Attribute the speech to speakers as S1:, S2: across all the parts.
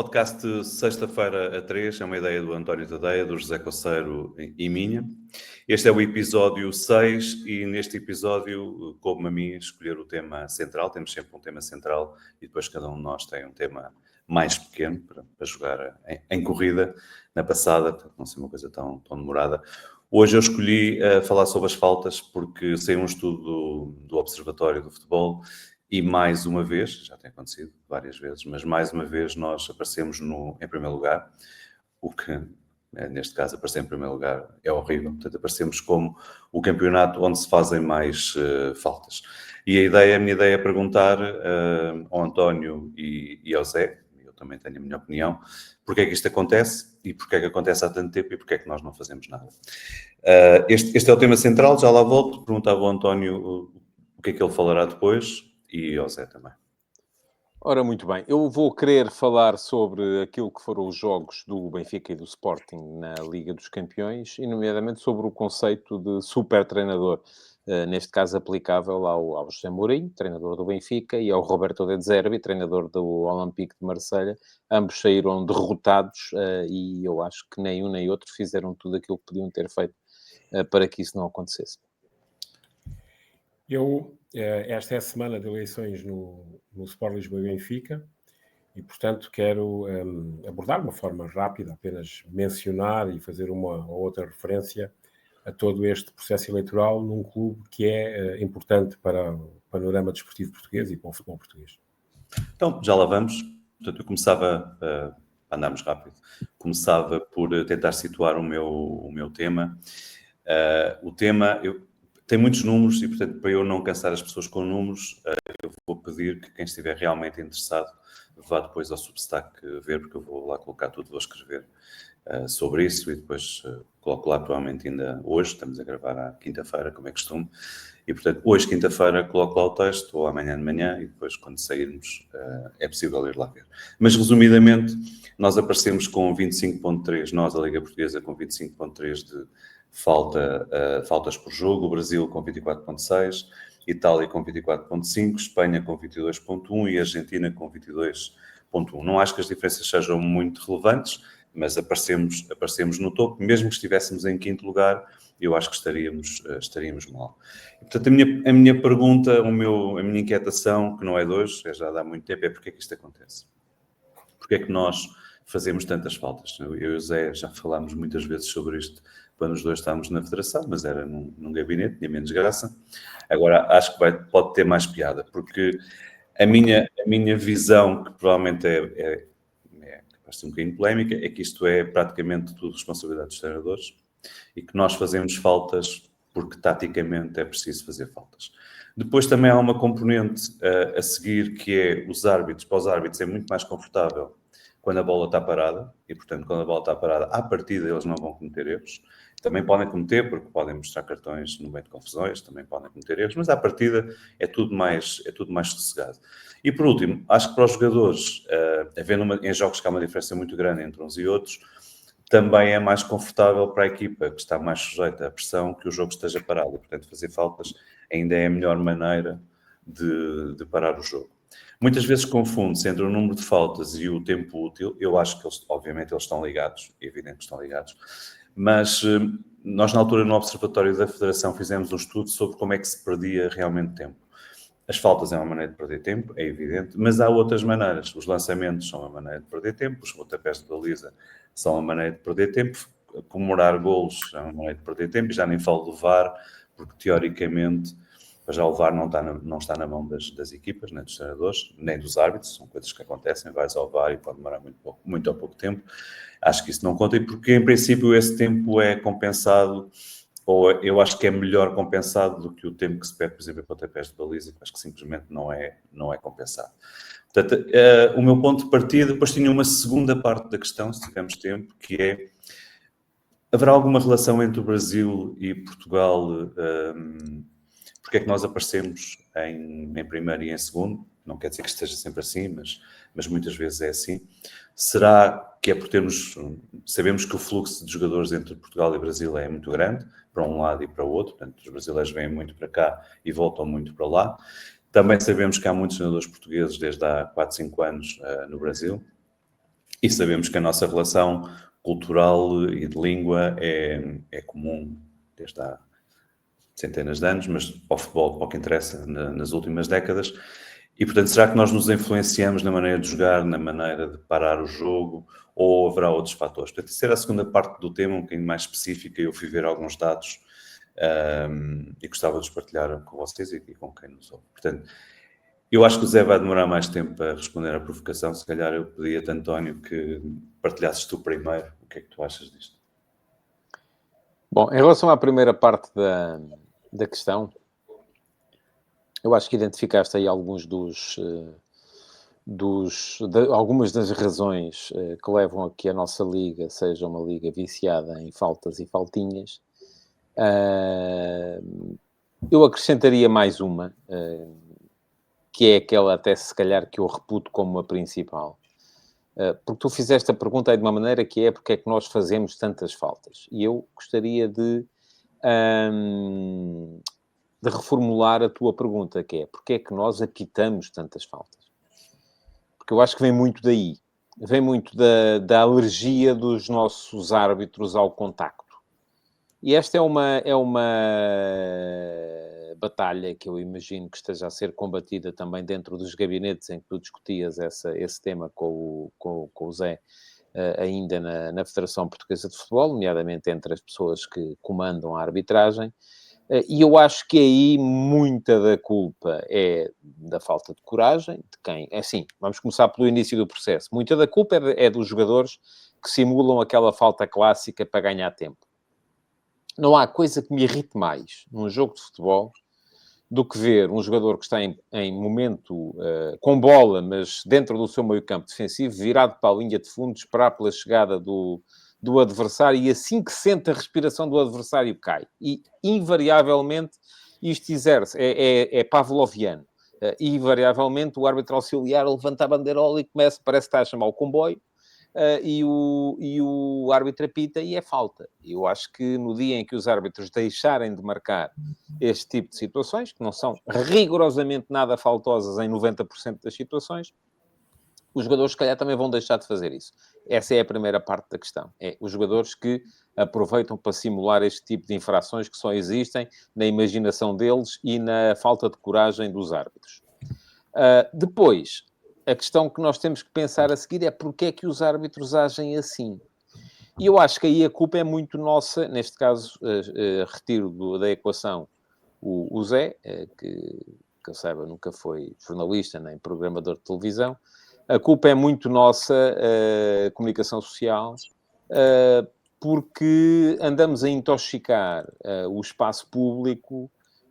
S1: podcast Sexta-feira a 3 é uma ideia do António Tadeia, do José Coceiro e minha. Este é o episódio 6 e neste episódio coube-me a mim escolher o tema central. Temos sempre um tema central e depois cada um de nós tem um tema mais pequeno para jogar em corrida. Na passada, portanto, não ser uma coisa tão demorada. Hoje eu escolhi falar sobre as faltas porque saiu um estudo do Observatório do Futebol e mais uma vez, já tem acontecido várias vezes, mas mais uma vez nós aparecemos em primeiro lugar, o que neste caso aparecer em primeiro lugar é horrível, portanto aparecemos como o campeonato onde se fazem mais faltas. E a minha ideia é perguntar ao António e ao Zé, eu também tenho a minha opinião, porque é que isto acontece e porque é que acontece há tanto tempo e porque é que nós não fazemos nada. Este é o tema central, já lá volto, perguntava ao António o que é que ele falará depois e ao Zé também.
S2: Ora, muito bem. Eu vou querer falar sobre aquilo que foram os jogos do Benfica e do Sporting na Liga dos Campeões, e nomeadamente sobre o conceito de super treinador, neste caso aplicável ao José Mourinho, treinador do Benfica, e ao Roberto De Zerbi, treinador do Olympique de Marselha. Ambos saíram derrotados e eu acho que nem um nem outro fizeram tudo aquilo que podiam ter feito para que isso não acontecesse.
S3: Esta é a semana de eleições no Sport Lisboa e Benfica e, portanto, quero abordar de uma forma rápida, apenas mencionar e fazer uma ou outra referência a todo este processo eleitoral num clube que é importante para o panorama desportivo português e para o futebol português.
S1: Então, já lá vamos. Portanto, eu começava, andarmos rápido, começava por tentar situar o meu tema. O tema... Tem muitos números e, portanto, para eu não cansar as pessoas com números, eu vou pedir que quem estiver realmente interessado vá depois ao Substack ver, porque eu vou lá colocar tudo, vou escrever sobre isso e depois coloco lá provavelmente ainda hoje, estamos a gravar à quinta-feira, como é costume, e, portanto, hoje, quinta-feira, coloco lá o texto, ou amanhã de manhã, e depois, quando sairmos, é possível ir lá ver. Mas, resumidamente, nós aparecemos com 25.3, nós, a Liga Portuguesa, com 25.3 de faltas por jogo, o Brasil com 24.6, Itália com 24.5, Espanha com 22.1 e Argentina com 22.1. Não acho que as diferenças sejam muito relevantes, mas aparecemos no topo. Mesmo que estivéssemos em quinto lugar, eu acho que estaríamos mal. E, portanto, a minha pergunta, a minha inquietação, que não é de hoje, é já há muito tempo, é porque é que isto acontece? Porque é que nós fazemos tantas faltas? Eu e o Zé já falámos muitas vezes sobre isto quando os dois estávamos na federação, mas era num gabinete, tinha menos graça. Agora, acho que pode ter mais piada, porque a minha visão, que provavelmente é capaz de ser um bocadinho polémica, é que isto é praticamente tudo responsabilidade dos treinadores e que nós fazemos faltas porque, taticamente, é preciso fazer faltas. Depois também há uma componente a seguir, que é os árbitros. Para os árbitros é muito mais confortável quando a bola está parada, e, portanto, quando a bola está parada, à partida eles não vão cometer erros. Também podem cometer, porque podem mostrar cartões no meio de confusões, também podem cometer erros, mas à partida é tudo mais sossegado. E, por último, acho que para os jogadores, havendo em jogos que há uma diferença muito grande entre uns e outros, também é mais confortável para a equipa, que está mais sujeita à pressão, que o jogo esteja parado. Portanto, fazer faltas ainda é a melhor maneira de parar o jogo. Muitas vezes confunde-se entre o número de faltas e o tempo útil. Eu acho que, obviamente, eles estão ligados. É evidente que estão ligados. Mas nós, na altura, no Observatório da Federação, fizemos um estudo sobre como é que se perdia realmente tempo. As faltas é uma maneira de perder tempo, é evidente, mas há outras maneiras. Os lançamentos são uma maneira de perder tempo, os pontapés de baliza são uma maneira de perder tempo, comemorar golos é uma maneira de perder tempo, e já nem falo do VAR, porque, teoricamente, já o VAR não está na mão das equipas, nem dos treinadores, nem dos árbitros, são coisas que acontecem, vais ao VAR e pode demorar muito ou pouco tempo. Acho que isso não conta, e porque, em princípio, esse tempo é compensado, ou eu acho que é melhor compensado do que o tempo que se perde, por exemplo, em pontapés de baliza, que acho que simplesmente não é compensado. Portanto, o meu ponto de partida, depois tinha uma segunda parte da questão, se tivermos tempo, que é: haverá alguma relação entre o Brasil e Portugal? Porque é que nós aparecemos em primeiro e em segundo? Não quer dizer que esteja sempre assim, mas muitas vezes é assim. Será que é por sabemos que o fluxo de jogadores entre Portugal e Brasil é muito grande, para um lado e para o outro, portanto, os brasileiros vêm muito para cá e voltam muito para lá. Também sabemos que há muitos jogadores portugueses desde há 4, 5 anos no Brasil. E sabemos que a nossa relação cultural e de língua é comum desde há centenas de anos, mas ao futebol, ao que interessa, nas últimas décadas. E, portanto, será que nós nos influenciamos na maneira de jogar, na maneira de parar o jogo, ou haverá outros fatores? Portanto, isso era a segunda parte do tema, um bocadinho mais específica. Eu fui ver alguns dados e gostava de os partilhar com vocês e com quem nos ouve. Portanto, eu acho que o Zé vai demorar mais tempo a responder à provocação. Se calhar eu pedia-te, António, que partilhasses tu primeiro. O que é que tu achas disto?
S2: Bom, em relação à primeira parte da questão, eu acho que identificaste aí alguns algumas das razões que levam a que a nossa liga seja uma liga viciada em faltas e faltinhas. Eu acrescentaria mais uma, que é aquela até se calhar que eu reputo como a principal. Porque tu fizeste a pergunta aí de uma maneira que é porque é que nós fazemos tantas faltas. E eu gostaria de reformular a tua pergunta, que é porque é que nós apitamos tantas faltas? Porque eu acho que vem muito daí. Vem muito da alergia dos nossos árbitros ao contacto. E esta é uma batalha que eu imagino que esteja a ser combatida também dentro dos gabinetes em que tu discutias esse tema com o Zé, ainda na Federação Portuguesa de Futebol, nomeadamente entre as pessoas que comandam a arbitragem. E eu acho que aí muita da culpa é da falta de coragem, de quem... É assim, vamos começar pelo início do processo. Muita da culpa é dos jogadores que simulam aquela falta clássica para ganhar tempo. Não há coisa que me irrite mais num jogo de futebol do que ver um jogador que está em momento com bola, mas dentro do seu meio-campo defensivo, virado para a linha de fundo, esperar pela chegada do adversário e assim que sente a respiração do adversário cai. E, invariavelmente, isto exerce, é pavloviano. Invariavelmente, o árbitro auxiliar levanta a bandeirola e parece que está a chamar o comboio. E o árbitro apita e é falta. Eu acho que no dia em que os árbitros deixarem de marcar este tipo de situações, que não são rigorosamente nada faltosas em 90% das situações, os jogadores, se calhar, também vão deixar de fazer isso. Essa é a primeira parte da questão. É os jogadores que aproveitam para simular este tipo de infrações que só existem na imaginação deles e na falta de coragem dos árbitros. Depois, a questão que nós temos que pensar a seguir é porque é que os árbitros agem assim. E eu acho que aí a culpa é muito nossa. Neste caso, retiro da equação o Zé, que eu saiba nunca foi jornalista nem programador de televisão. A culpa é muito nossa, comunicação social, porque andamos a intoxicar o espaço público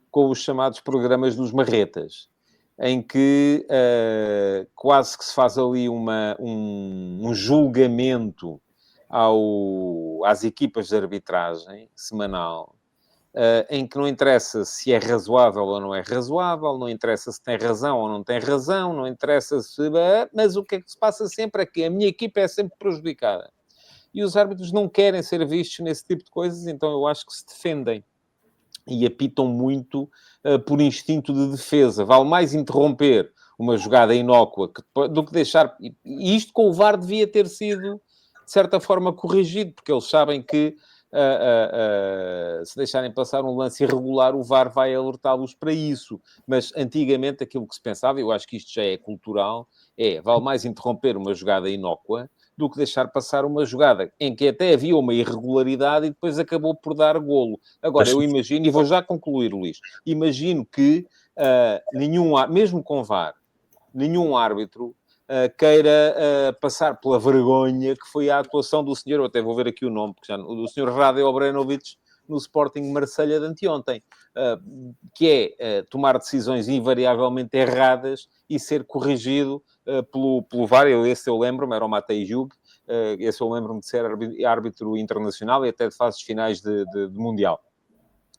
S2: com os chamados programas dos marretas, em que quase que se faz ali um julgamento às equipas de arbitragem semanal, em que não interessa se é razoável ou não é razoável, não interessa se tem razão ou não tem razão, não interessa se... Mas o que é que se passa sempre é que a minha equipa é sempre prejudicada. E os árbitros não querem ser vistos nesse tipo de coisas, então eu acho que se defendem e apitam muito por instinto de defesa. Vale mais interromper uma jogada inócua do que deixar... E isto com o VAR devia ter sido, de certa forma, corrigido, porque eles sabem que se deixarem passar um lance irregular, o VAR vai alertá-los para isso. Mas antigamente aquilo que se pensava, eu acho que isto já é cultural, vale mais interromper uma jogada inócua do que deixar passar uma jogada em que até havia uma irregularidade e depois acabou por dar golo. Agora, eu imagino, e vou já concluir, Luís, imagino que mesmo com VAR, nenhum árbitro queira passar pela vergonha que foi a atuação do senhor, eu até vou ver aqui o nome, do senhor Rade Obrenovic no Sporting Marselha de anteontem, que é tomar decisões invariavelmente erradas e ser corrigido pelo VAR. Esse eu lembro-me, era o Matei Jug, esse eu lembro-me de ser árbitro internacional e até de fases finais de Mundial.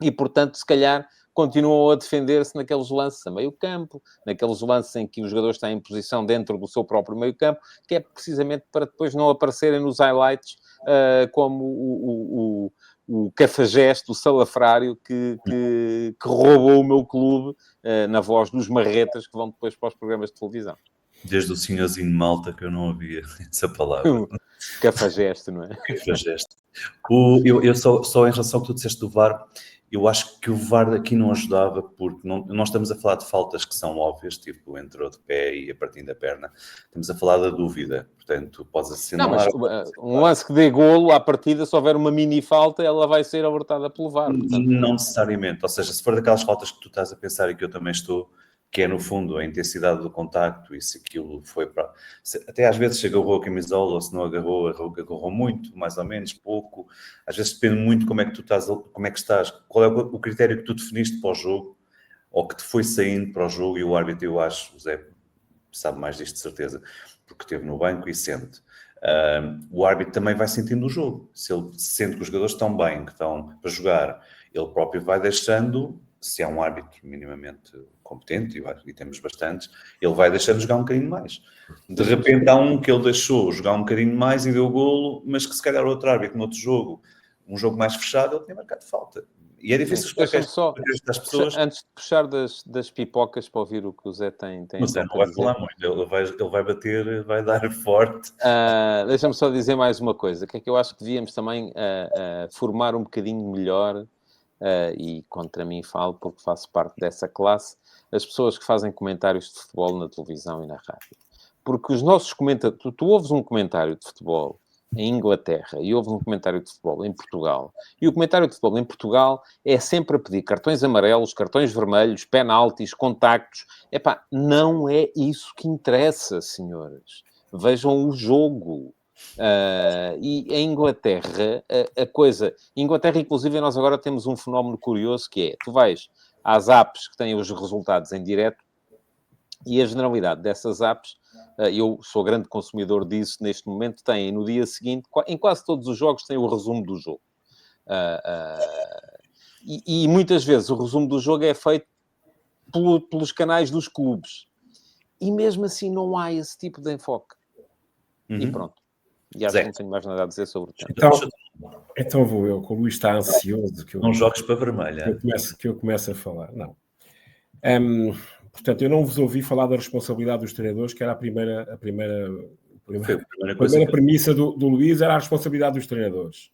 S2: E, portanto, se calhar continuam a defender-se naqueles lances a meio campo, naqueles lances em que o jogador está em posição dentro do seu próprio meio campo, que é precisamente para depois não aparecerem nos highlights como o cafajeste, o salafrário que roubou o meu clube na voz dos marretas que vão depois para os programas de televisão.
S1: Desde o senhorzinho de Malta que eu não ouvia essa palavra.
S2: Cafajeste, não é?
S1: Cafajeste. Eu só em relação ao que tu disseste do VAR, eu acho que o VAR aqui não ajudava, porque não estamos a falar de faltas que são óbvias, tipo entrou de pé e a partir da perna. Estamos a falar da dúvida. Portanto, podes
S2: Não,
S1: assinalar...
S2: mas um lance que dê golo à partida, se houver uma mini falta, ela vai ser abortada pelo VAR. Portanto,
S1: Não necessariamente. Ou seja, se for daquelas faltas que tu estás a pensar e que eu também estou, que é no fundo a intensidade do contacto e se aquilo foi para... Até às vezes se agarrou a camisola ou se não agarrou muito, mais ou menos, pouco. Às vezes depende muito como é que tu estás, como é que estás, qual é o critério que tu definiste para o jogo ou que te foi saindo para o jogo, e o árbitro, eu acho, o Zé sabe mais disto de certeza, porque esteve no banco e sente. O árbitro também vai sentindo o jogo. Se ele sente que os jogadores estão bem, que estão para jogar, ele próprio vai deixando, se é um árbitro minimamente competente, e temos bastantes, ele vai deixando jogar um bocadinho mais. De repente há um que ele deixou jogar um bocadinho mais e deu golo, mas que se calhar outro árbitro, noutro jogo, um jogo mais fechado, ele tinha marcado falta. E é difícil explicar
S2: das pessoas. Antes de puxar das pipocas para ouvir o que o Zé tem.
S1: Mas Zé não vai falar muito, ele vai bater, vai dar forte.
S2: Deixa-me só dizer mais uma coisa, que é que eu acho que devíamos também formar um bocadinho melhor, e contra mim falo porque faço parte dessa classe, as pessoas que fazem comentários de futebol na televisão e na rádio. Porque os nossos comentadores... Tu ouves um comentário de futebol em Inglaterra e houve um comentário de futebol em Portugal, e o comentário de futebol em Portugal é sempre a pedir cartões amarelos, cartões vermelhos, penaltis, contactos. Epá, não é isso que interessa, senhores. Vejam o jogo. E em Inglaterra, a coisa... Em Inglaterra, inclusive, nós agora temos um fenómeno curioso que é, tu vais às apps que têm os resultados em direto, e a generalidade dessas apps, eu sou grande consumidor disso neste momento, têm no dia seguinte, em quase todos os jogos, tem o resumo do jogo. E muitas vezes o resumo do jogo é feito pelos canais dos clubes. E mesmo assim não há esse tipo de enfoque. E pronto. E acho que não tenho mais nada a dizer sobre o tema.
S3: Então vou eu, que o Luís está ansioso. Que eu,
S1: não jogues para vermelha.
S3: Que eu comece a falar. Não. Portanto, eu não vos ouvi falar da responsabilidade dos treinadores, que era a primeira premissa do Luís, era a responsabilidade dos treinadores.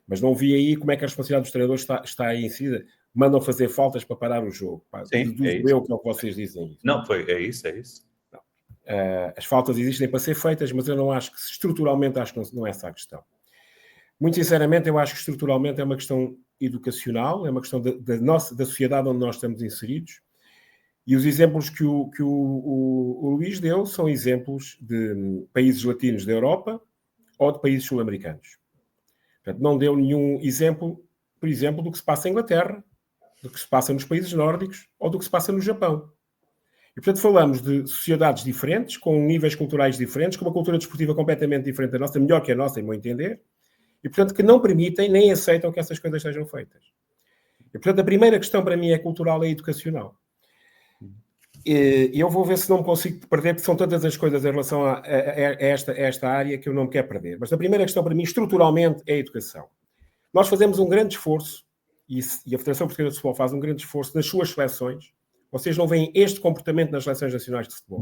S3: Mas não vi aí como é que a responsabilidade dos treinadores está aí incidida. Mandam fazer faltas para parar o jogo. Deduzo eu que é o que vocês dizem.
S1: Não, é isso.
S3: Não. As faltas existem para ser feitas, mas eu não acho que, estruturalmente, acho que não é essa a questão. Muito sinceramente, eu acho que estruturalmente é uma questão educacional, é uma questão da sociedade onde nós estamos inseridos. E os exemplos que o Luís deu são exemplos de países latinos da Europa ou de países sul-americanos. Portanto, não deu nenhum exemplo, por exemplo, do que se passa em Inglaterra, do que se passa nos países nórdicos ou do que se passa no Japão. E, portanto, falamos de sociedades diferentes, com níveis culturais diferentes, com uma cultura desportiva completamente diferente da nossa, melhor que a nossa, em meu entender, e, portanto, que não permitem nem aceitam que essas coisas sejam feitas. E, portanto, a primeira questão para mim é cultural e educacional. E eu vou ver se não me consigo perder, porque são tantas as coisas em relação a esta área que eu não me quero perder. Mas a primeira questão para mim, estruturalmente, é a educação. Nós fazemos um grande esforço, e a Federação Portuguesa de Futebol faz um grande esforço nas suas seleções. Vocês não veem este comportamento nas seleções nacionais de futebol.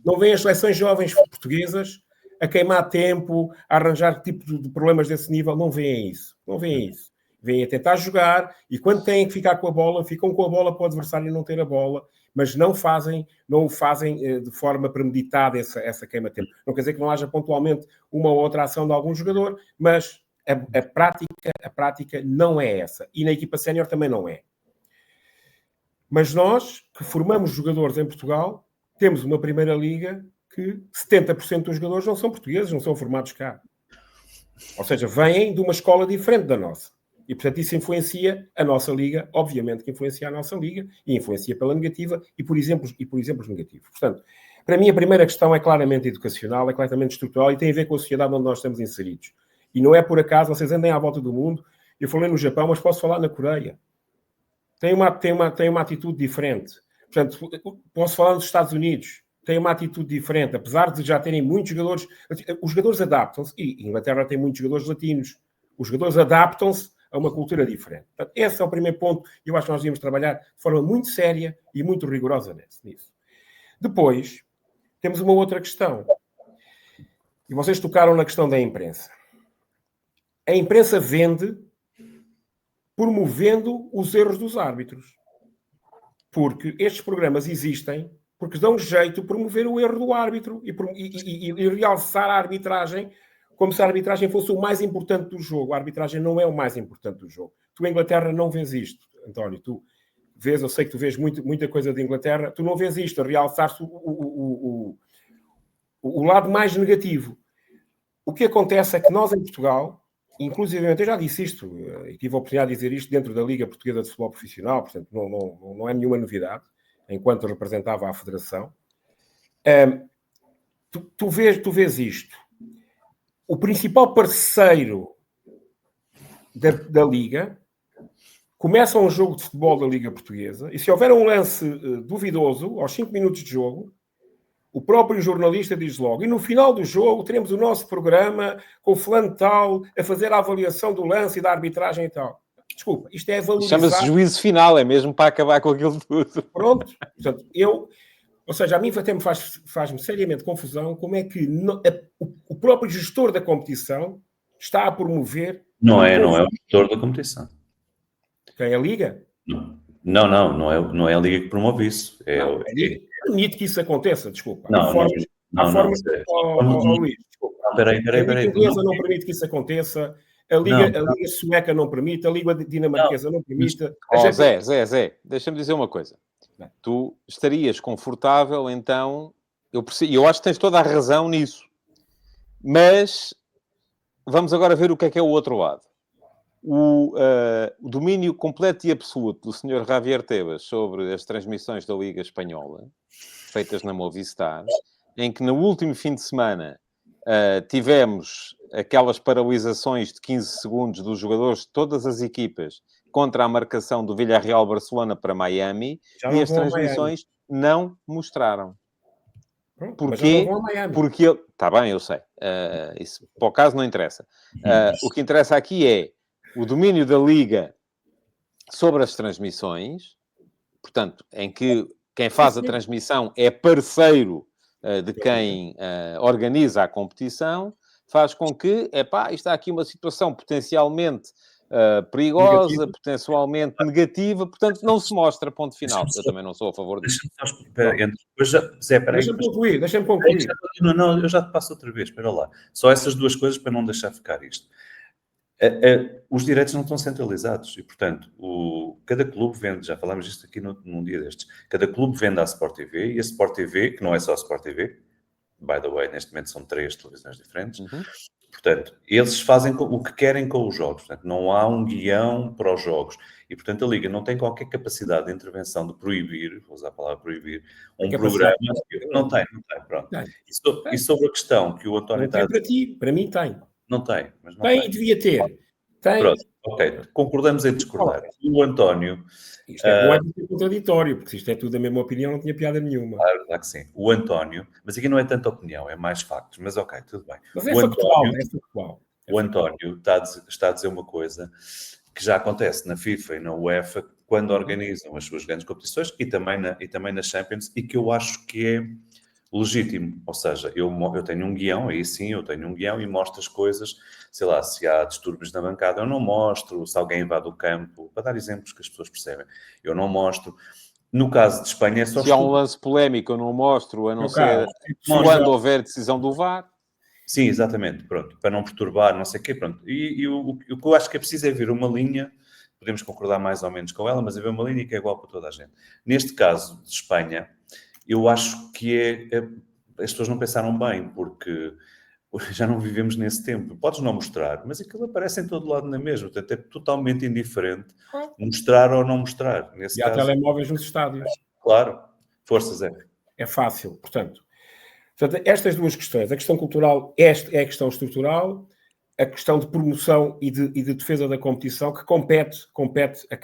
S3: Não veem as seleções jovens portuguesas a queimar tempo, a arranjar tipo de problemas desse nível. Não veem isso. Não veem isso. Vêm a tentar jogar e quando têm que ficar com a bola, ficam com a bola para o adversário não ter a bola, mas não o fazem de forma premeditada essa queima-tempo. Não quer dizer que não haja pontualmente uma ou outra ação de algum jogador, mas a prática não é essa. E na equipa sénior também não é. Mas nós, que formamos jogadores em Portugal, temos uma primeira liga que 70% dos jogadores não são portugueses, não são formados cá. Ou seja, vêm de uma escola diferente da nossa. E, portanto, isso influencia a nossa liga, obviamente que influencia a nossa liga, e influencia pela negativa e por exemplos negativos. Portanto, para mim, a primeira questão é claramente educacional, é claramente estrutural e tem a ver com a sociedade onde nós estamos inseridos. E não é por acaso, vocês andem à volta do mundo, eu falei no Japão, mas posso falar na Coreia. Tem uma atitude diferente. Portanto, posso falar nos Estados Unidos, tem uma atitude diferente, apesar de já terem muitos jogadores. Os jogadores adaptam-se, e a Inglaterra tem muitos jogadores latinos. Os jogadores adaptam-se a uma cultura diferente. Portanto, esse é o primeiro ponto e eu acho que nós devíamos trabalhar de forma muito séria e muito rigorosa nisso. Depois, temos uma outra questão. E vocês tocaram na questão da imprensa. A imprensa vende promovendo os erros dos árbitros. Porque estes programas existem porque dão jeito de promover o erro do árbitro e realçar a arbitragem como se a arbitragem fosse o mais importante do jogo. A arbitragem não é o mais importante do jogo. Tu, em Inglaterra, não vês isto, António. Tu vês, eu sei que tu vês muita coisa de Inglaterra, tu não vês isto, a realçar-se o lado mais negativo. O que acontece é que nós, em Portugal, inclusive, eu já disse isto, e tive a oportunidade de dizer isto dentro da Liga Portuguesa de Futebol Profissional, portanto, não é nenhuma novidade, enquanto representava a Federação. Tu vês isto. O principal parceiro da Liga começa um jogo de futebol da Liga Portuguesa e se houver um lance duvidoso, aos 5 minutos de jogo, o próprio jornalista diz logo, e no final do jogo teremos o nosso programa com o fulano tal a fazer a avaliação do lance e da arbitragem e tal. Desculpa, isto é valorizar...
S2: Chama-se juízo final, é mesmo para acabar com aquilo tudo.
S3: Pronto, portanto, ou seja, a mim até faz-me seriamente confusão como é que o próprio gestor da competição está a promover...
S1: Não é o gestor da competição.
S3: Quem? A Liga?
S1: Não é a Liga que promove isso.
S3: A Liga permite que isso aconteça, desculpa.
S1: Luís,
S3: desculpa.
S1: Peraí.
S3: A Liga Inglesa não permite que isso aconteça. A Liga Sueca não permite. A Liga Dinamarquesa não permite.
S2: Zé, deixa-me dizer uma coisa. Tu estarias confortável, então... Eu acho que tens toda a razão nisso. Mas vamos agora ver o que é o outro lado. O domínio completo e absoluto do Sr. Javier Tebas sobre as transmissões da Liga Espanhola, feitas na Movistar, em que no último fim de semana tivemos aquelas paralisações de 15 segundos dos jogadores de todas as equipas contra a marcação do Villarreal-Barcelona para Miami, e as transmissões não mostraram. Porquê? Porque está bem, eu sei. Isso para o caso não interessa. O que interessa aqui é o domínio da Liga sobre as transmissões, portanto, em que quem faz a transmissão é parceiro de quem organiza a competição, faz com que, está aqui uma situação potencialmente perigosa, potencialmente negativa, portanto, não se mostra, ponto final. Eu também não sou a favor disso.
S3: Deixa-me concluir.
S1: Não, eu já te passo outra vez, espera lá. Só essas duas coisas para não deixar ficar isto. Os direitos não estão centralizados e, portanto, cada clube vende, já falámos disto aqui num dia destes, cada clube vende à Sport TV e a Sport TV, que não é só a Sport TV, by the way, neste momento são 3 televisões diferentes, portanto, eles fazem o que querem com os jogos, portanto, não há um guião para os jogos e, portanto, a Liga não tem qualquer capacidade de intervenção de proibir, vou usar a palavra proibir, programa, não tem, pronto. E sobre a questão que o António está a dizer...
S3: Para mim tem.
S1: Não tem, mas não
S3: tem. Devia ter. Tem.
S1: Pronto, ok, concordamos em discordar. O António...
S3: Isto é contraditório, porque se isto é tudo a mesma opinião, não tinha piada nenhuma.
S1: Claro que sim. O António... Mas aqui não é tanta opinião, é mais factos. Mas ok, tudo bem.
S3: Mas é factual.
S1: O António está a dizer uma coisa que já acontece na FIFA e na UEFA quando organizam as suas grandes competições e também na Champions, e que eu acho que é legítimo, ou seja, eu tenho um guião, aí sim, eu tenho um guião e mostro as coisas, sei lá, se há distúrbios na bancada, eu não mostro, se alguém invade o campo, para dar exemplos que as pessoas percebem, eu não mostro. No caso de Espanha é só...
S2: Se há um lance polémico, eu não mostro, a não ser quando houver decisão do VAR.
S1: Sim, exatamente, pronto, para não perturbar, não sei o quê, pronto. E o que eu acho que é preciso é ver uma linha, podemos concordar mais ou menos com ela, mas é ver uma linha que é igual para toda a gente. Neste caso de Espanha, eu acho que as pessoas não pensaram bem, porque já não vivemos nesse tempo. Podes não mostrar, mas aquilo aparece em todo lado na mesma. Portanto, é totalmente indiferente mostrar ou não mostrar. Nesse caso,
S3: há telemóveis nos estádios.
S1: Claro. Força, Zé.
S3: É fácil. Portanto, estas duas questões. A questão cultural é a questão estrutural, a questão de promoção e de defesa da competição, que compete a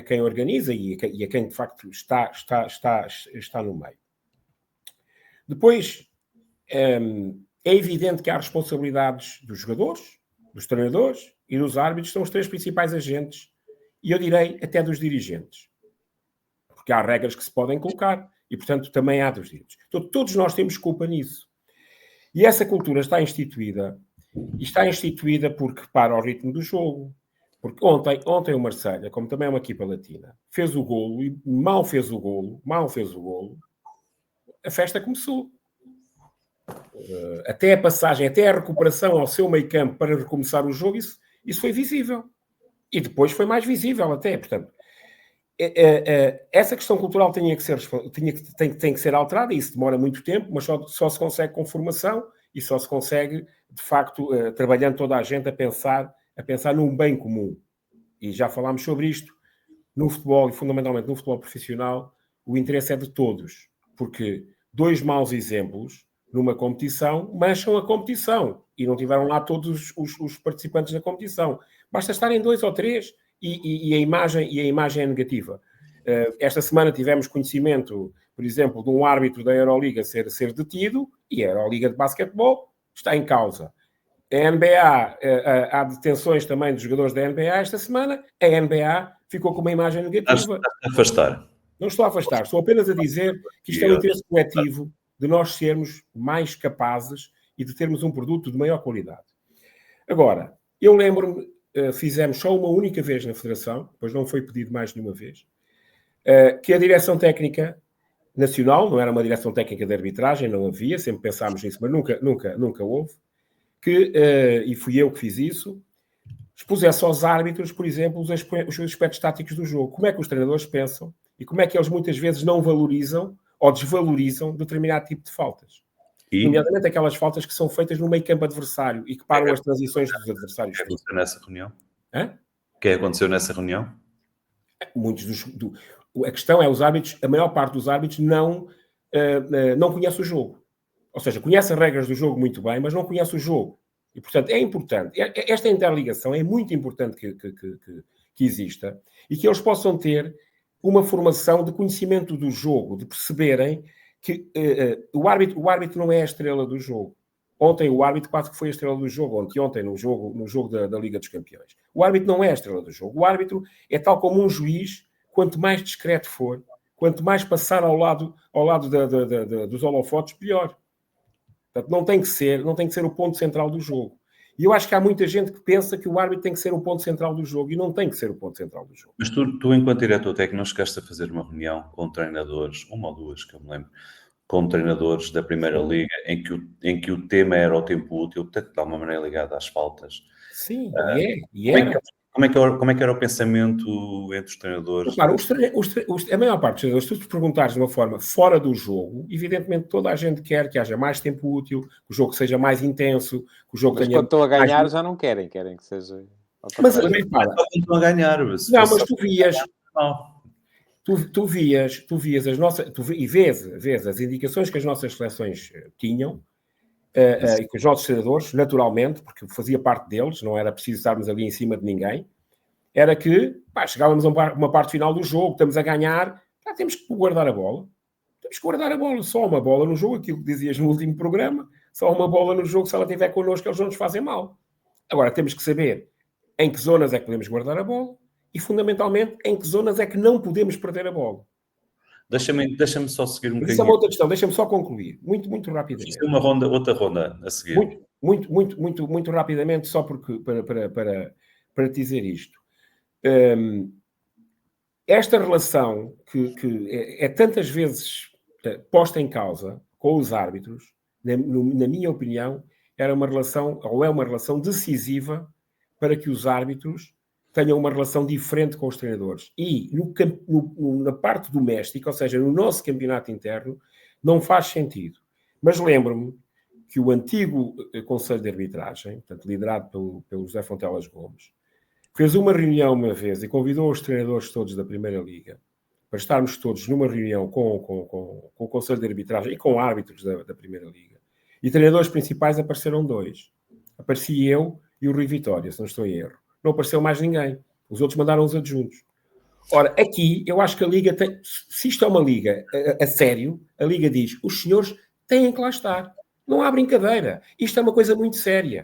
S3: quem organiza e a quem, de facto, está no meio. Depois, é evidente que há responsabilidades dos jogadores, dos treinadores e dos árbitros, são os 3 principais agentes, e eu direi até dos dirigentes. Porque há regras que se podem colocar E, portanto, também há dos direitos. Então, todos nós temos culpa nisso. E essa cultura está instituída, porque para o ritmo do jogo. Porque ontem o Marselha, como também é uma equipa latina, fez o golo e mal fez o golo, a festa começou. Até a passagem, até a recuperação ao seu meio campo para recomeçar o jogo, isso foi visível. E depois foi mais visível até. Portanto, essa questão cultural tem que ser alterada, e isso demora muito tempo, mas só se consegue com formação e só se consegue, de facto, trabalhando toda a gente a pensar num bem comum. E já falámos sobre isto. No futebol, e fundamentalmente no futebol profissional, o interesse é de todos, porque 2 maus exemplos numa competição mancham a competição e não tiveram lá todos os participantes da competição. Basta estarem 2 ou 3 e a imagem é negativa. Esta semana tivemos conhecimento, por exemplo, de um árbitro da Euroliga ser detido, e a Euroliga de basquetebol está em causa. A NBA, há detenções também dos jogadores da NBA esta semana. A NBA ficou com uma imagem negativa.
S1: Estás a afastar.
S3: Não estou a afastar, estou apenas a dizer que isto é um interesse coletivo de nós sermos mais capazes e de termos um produto de maior qualidade. Agora, eu lembro-me, fizemos só uma única vez na Federação, depois não foi pedido mais nenhuma vez, que a Direção Técnica Nacional, não era uma Direção Técnica de Arbitragem, não havia, sempre pensámos nisso, mas nunca houve, e fui eu que fiz isso, expusesse aos árbitros, por exemplo, os aspectos táticos do jogo. Como é que os treinadores pensam e como é que eles muitas vezes não valorizam ou desvalorizam determinado tipo de faltas. Nomeadamente aquelas faltas que são feitas no meio campo adversário e que param as transições dos adversários.
S1: O que aconteceu nessa reunião?
S3: O
S1: que aconteceu nessa reunião?
S3: A questão é, os árbitros, a maior parte dos árbitros não conhece o jogo. Ou seja, conhece as regras do jogo muito bem, mas não conhece o jogo. E, portanto, é importante. Esta interligação é muito importante que exista e que eles possam ter uma formação de conhecimento do jogo, de perceberem que o árbitro não é a estrela do jogo. Ontem o árbitro quase que foi a estrela do jogo, ontem no jogo da Liga dos Campeões. O árbitro não é a estrela do jogo. O árbitro é tal como um juiz, quanto mais discreto for, quanto mais passar ao lado dos holofotes, pior. Portanto, não tem que ser o ponto central do jogo. E eu acho que há muita gente que pensa que o árbitro tem que ser o ponto central do jogo e não tem que ser o ponto central do jogo.
S1: Mas tu enquanto diretor técnico, não chegaste a fazer uma reunião com treinadores, uma ou duas, que eu me lembro, com treinadores da Primeira Liga, em que o tema era o tempo útil, portanto, de alguma maneira ligado às faltas.
S3: Sim,
S1: Como é que era o pensamento entre os treinadores?
S3: Claro, a maior parte dos treinadores, se tu te perguntares de uma forma fora do jogo, evidentemente toda a gente quer que haja mais tempo útil, que o jogo seja mais intenso, que o jogo
S2: mas
S3: tenha...
S2: quando estão a ganhar já não querem que seja...
S3: Mas
S1: repara, estão a ganhar.
S3: Não, mas tu vias... Tu vias as nossas... E vês as indicações que as nossas seleções tinham, e que os nossos treinadores, naturalmente, porque fazia parte deles, não era preciso estarmos ali em cima de ninguém, era que chegávamos a uma parte final do jogo, estamos a ganhar, temos que guardar a bola. Temos que guardar a bola. Só uma bola no jogo, aquilo que dizias no último programa, só uma bola no jogo, se ela estiver connosco, eles não nos fazem mal. Agora, temos que saber em que zonas é que podemos guardar a bola e, fundamentalmente, em que zonas é que não podemos perder a bola.
S1: Deixa-me só seguir um bocadinho.
S3: Isso é uma outra questão, deixa-me só concluir, muito rapidamente.
S1: Outra ronda a seguir.
S3: Muito rapidamente, só porque para te dizer isto. Esta relação que é tantas vezes posta em causa com os árbitros, na minha opinião, é uma relação decisiva para que os árbitros tenham uma relação diferente com os treinadores. E na parte doméstica, ou seja, no nosso campeonato interno, não faz sentido. Mas lembro-me que o antigo Conselho de Arbitragem, portanto, liderado pelo José Fontelas Gomes, fez uma reunião uma vez e convidou os treinadores todos da Primeira Liga para estarmos todos numa reunião com o Conselho de Arbitragem e com árbitros da Primeira Liga. E treinadores principais apareceram 2. Apareci eu e o Rui Vitória, se não estou em erro. Não apareceu mais ninguém. Os outros mandaram os adjuntos. Ora, aqui, eu acho que a Liga tem... Se isto é uma Liga a sério, a Liga diz, os senhores têm que lá estar. Não há brincadeira. Isto é uma coisa muito séria.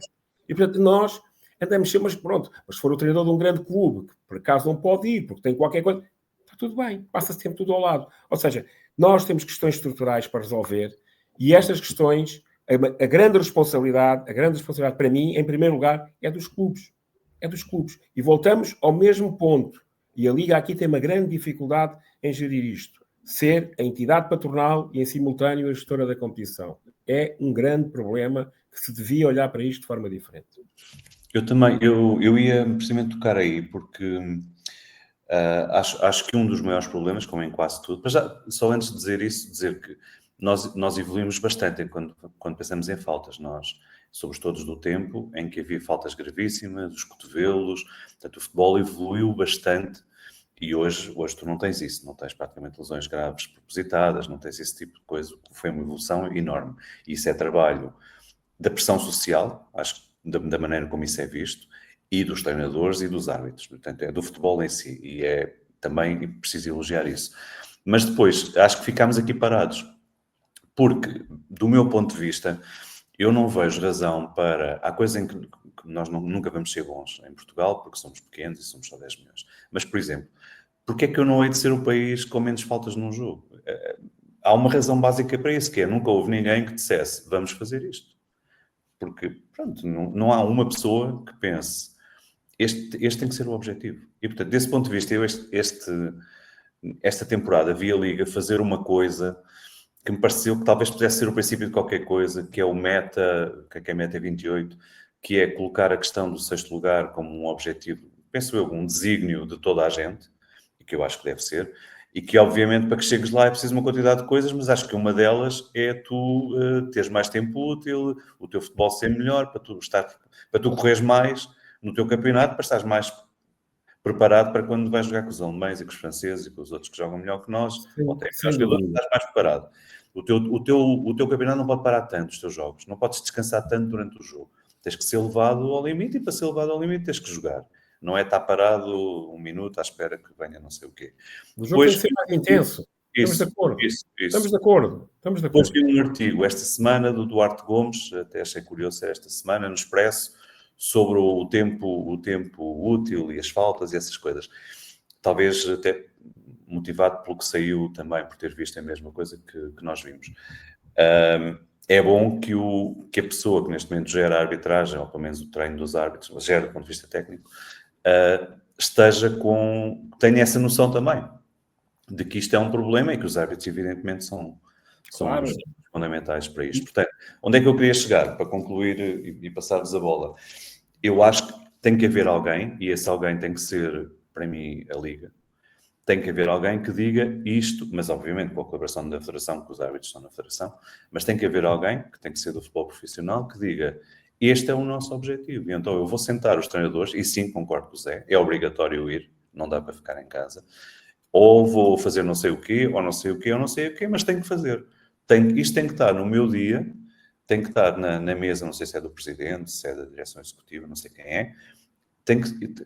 S3: E, portanto, nós andamos sempre, mas pronto, mas se for o treinador de um grande clube, que por acaso não pode ir, porque tem qualquer coisa, está tudo bem, passa-se sempre tudo ao lado. Ou seja, Nós temos questões estruturais para resolver e estas questões, a grande responsabilidade para mim, em primeiro lugar, é dos clubes. É dos clubes. E voltamos ao mesmo ponto. E a Liga aqui tem uma grande dificuldade em gerir isto. Ser a entidade patronal e, em simultâneo, a gestora da competição. É um grande problema que se devia olhar para isto de forma diferente.
S1: Eu também, eu ia precisamente tocar aí, porque acho que um dos maiores problemas, como em quase tudo, mas já, só antes de dizer isso, dizer que nós evoluímos bastante quando pensamos em faltas. Nós somos todos do tempo em que havia faltas gravíssimas, dos cotovelos, portanto o futebol evoluiu bastante e hoje tu não tens isso, não tens praticamente lesões graves propositadas, não tens esse tipo de coisa, foi uma evolução enorme. E isso é trabalho da pressão social, acho que da maneira como isso é visto, e dos treinadores e dos árbitros. Portanto, é do futebol em si, e é também preciso elogiar isso. Mas depois, acho que ficámos aqui parados, porque, do meu ponto de vista, eu não vejo razão para... Há coisas em que nós nunca vamos ser bons em Portugal, porque somos pequenos e somos só 10 milhões. Mas, por exemplo, porque é que eu não hei de ser o país com menos faltas num jogo? Há uma razão básica para isso, que é nunca houve ninguém que dissesse, vamos fazer isto. Porque, pronto, não há uma pessoa que pense, este tem que ser o objetivo. E, portanto, desse ponto de vista, eu esta temporada vi a Liga fazer uma coisa que me pareceu que talvez pudesse ser o princípio de qualquer coisa, que é o meta, que é meta 28, que é colocar a questão do 6º lugar como um objetivo, penso eu, um desígnio de toda a gente, e que eu acho que deve ser, e que, obviamente, para que chegues lá é preciso uma quantidade de coisas, mas acho que uma delas é tu teres mais tempo útil, o teu futebol ser melhor, para tu correres mais no teu campeonato, para estares mais preparado para quando vais jogar com os alemães e com os franceses e com os outros que jogam melhor que nós, ou têm melhores jogadores, estás mais preparado. O teu campeonato não pode parar tanto, os teus jogos. Não podes descansar tanto durante o jogo. Tens que ser levado ao limite e para ser levado ao limite tens que jogar. Não é estar parado 1 minuto à espera que venha não sei o quê.
S3: O jogo tem que ser mais intenso. Estamos de acordo. Estamos de acordo.
S1: Depois vi um artigo esta semana do Duarte Gomes, até achei curioso ser esta semana, no Expresso, sobre o tempo útil e as faltas e essas coisas. Talvez até motivado pelo que saiu também, por ter visto a mesma coisa que nós vimos. É bom que a pessoa que neste momento gera a arbitragem, ou pelo menos o treino dos árbitros, gera do ponto de vista técnico, tenha essa noção também de que isto é um problema e que os árbitros evidentemente são
S3: Claro.
S1: os fundamentais para isto. Portanto, onde é que eu queria chegar para concluir e passar-vos a bola? Eu acho que tem que haver alguém, e esse alguém tem que ser, para mim, a Liga. Tem que haver alguém que diga isto, mas obviamente com a colaboração da Federação, porque os árbitros estão na Federação, mas tem que haver alguém, que tem que ser do futebol profissional, que diga este é o nosso objetivo. E então eu vou sentar os treinadores, e sim, concordo com o Zé, é obrigatório ir, não dá para ficar em casa. Ou vou fazer não sei o quê, ou não sei o quê, ou não sei o quê, mas tenho que fazer. Isto tem que estar no meu dia, tem que estar na mesa, não sei se é do Presidente, se é da Direção Executiva, não sei quem é.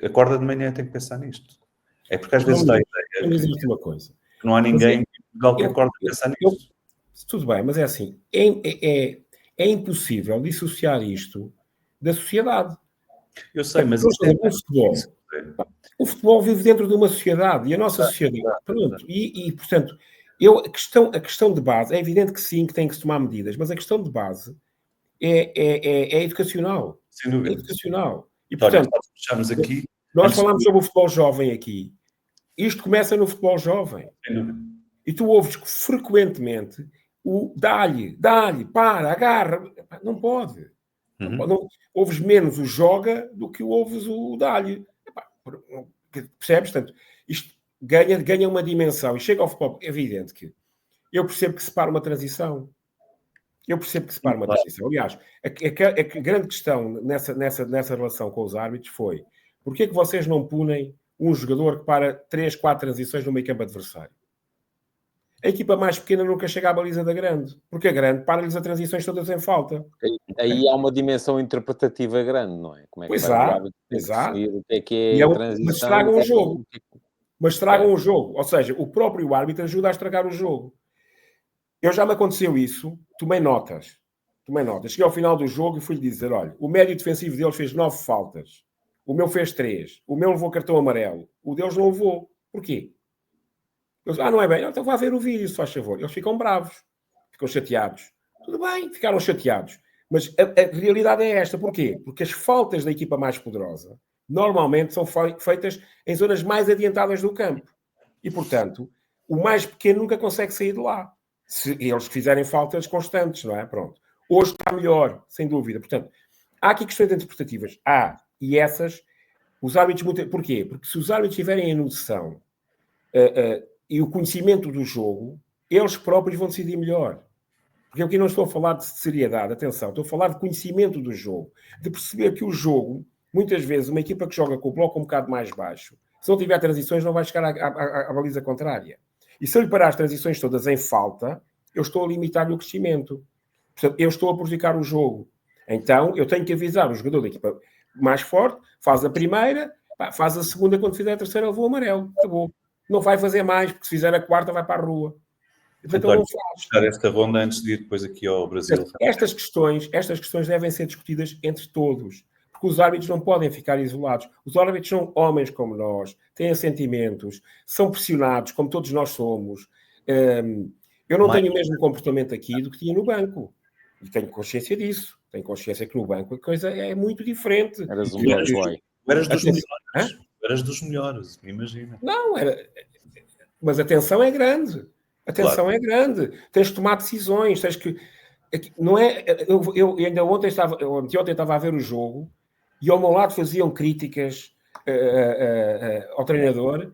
S1: Acorda de manhã, tem que pensar nisto. É porque às vezes dá a ideia que não há ninguém que acorde a pensar nisto.
S3: Tudo bem, mas é assim, é impossível dissociar isto da sociedade.
S1: Eu sei, mas
S3: o futebol vive dentro de uma sociedade, e a nossa sociedade, pronto, e portanto, a questão de base, é evidente que sim, que tem que se tomar medidas, mas a questão de base é educacional.
S1: Sem dúvida.
S3: É educacional. E,
S1: portanto,
S3: nós falámos sobre o futebol jovem aqui. Isto começa no futebol jovem.
S1: Sem dúvida.
S3: E tu ouves frequentemente o dá-lhe, para, agarra. Não pode. Não, ouves menos o joga do que ouves o dá-lhe. Percebes? Portanto, isto ganha uma dimensão. E chega ao futebol. É evidente que eu percebo que separa uma transição. Aliás, a grande questão nessa relação com os árbitros foi: porquê é que vocês não punem um jogador que para 3, 4 transições no meio campo adversário? A equipa mais pequena nunca chega à baliza da grande, porque a grande para-lhes as transições todas em falta.
S2: Aí há uma dimensão interpretativa grande, não é? Como é que
S3: pois
S2: o árbitro tem que definir o que é transição?
S3: Mas estragam o jogo. Mas estragam o jogo. Ou seja, o próprio árbitro ajuda a estragar o jogo. Já me aconteceu isso, tomei notas. Cheguei ao final do jogo e fui-lhe dizer: olha, o médio defensivo deles fez 9 faltas. O meu fez 3. O meu levou cartão amarelo. O deles não levou. Porquê? Eles, não é bem, então vá ver o vídeo, se faz favor. Eles ficam bravos, ficam chateados. Tudo bem, ficaram chateados. Mas a realidade é esta. Porquê? Porque as faltas da equipa mais poderosa normalmente são feitas em zonas mais adiantadas do campo. E, portanto, o mais pequeno nunca consegue sair de lá. Se eles fizerem faltas constantes, não é? Pronto. Hoje está melhor, sem dúvida. Portanto, há aqui questões interpretativas. E essas, os árbitros... Porquê? Porque se os árbitros tiverem a noção e o conhecimento do jogo, eles próprios vão decidir melhor. Porque eu aqui não estou a falar de seriedade, atenção, estou a falar de conhecimento do jogo, de perceber que o jogo, muitas vezes, uma equipa que joga com o bloco um bocado mais baixo, se não tiver transições, não vai chegar à baliza contrária. E se eu lhe parar as transições todas em falta, eu estou a limitar-lhe o crescimento. Portanto, eu estou a prejudicar o jogo. Então, eu tenho que avisar o jogador da equipa mais forte, faz a primeira, faz a segunda, quando fizer a terceira, levou o amarelo. Acabou. Não vai fazer mais, porque se fizer a quarta, vai para a rua.
S1: Então, não fechar esta ronda antes de ir depois aqui ao Brasil.
S3: Estas questões devem ser discutidas entre todos, porque os árbitros não podem ficar isolados. Os árbitros são homens como nós, têm sentimentos, são pressionados, como todos nós somos. Eu não tenho o mesmo comportamento aqui do que tinha no banco. E tenho consciência disso. Tenho consciência que no banco a coisa é muito diferente.
S2: Eras um bad boy.
S1: Eras dos melhores. Eras dos melhores, imagina.
S3: Não, mas a tensão é grande. A tensão é grande. Tens de tomar decisões. Tens que... Não é... Eu ainda ontem estava a ver o jogo e ao meu lado faziam críticas ao treinador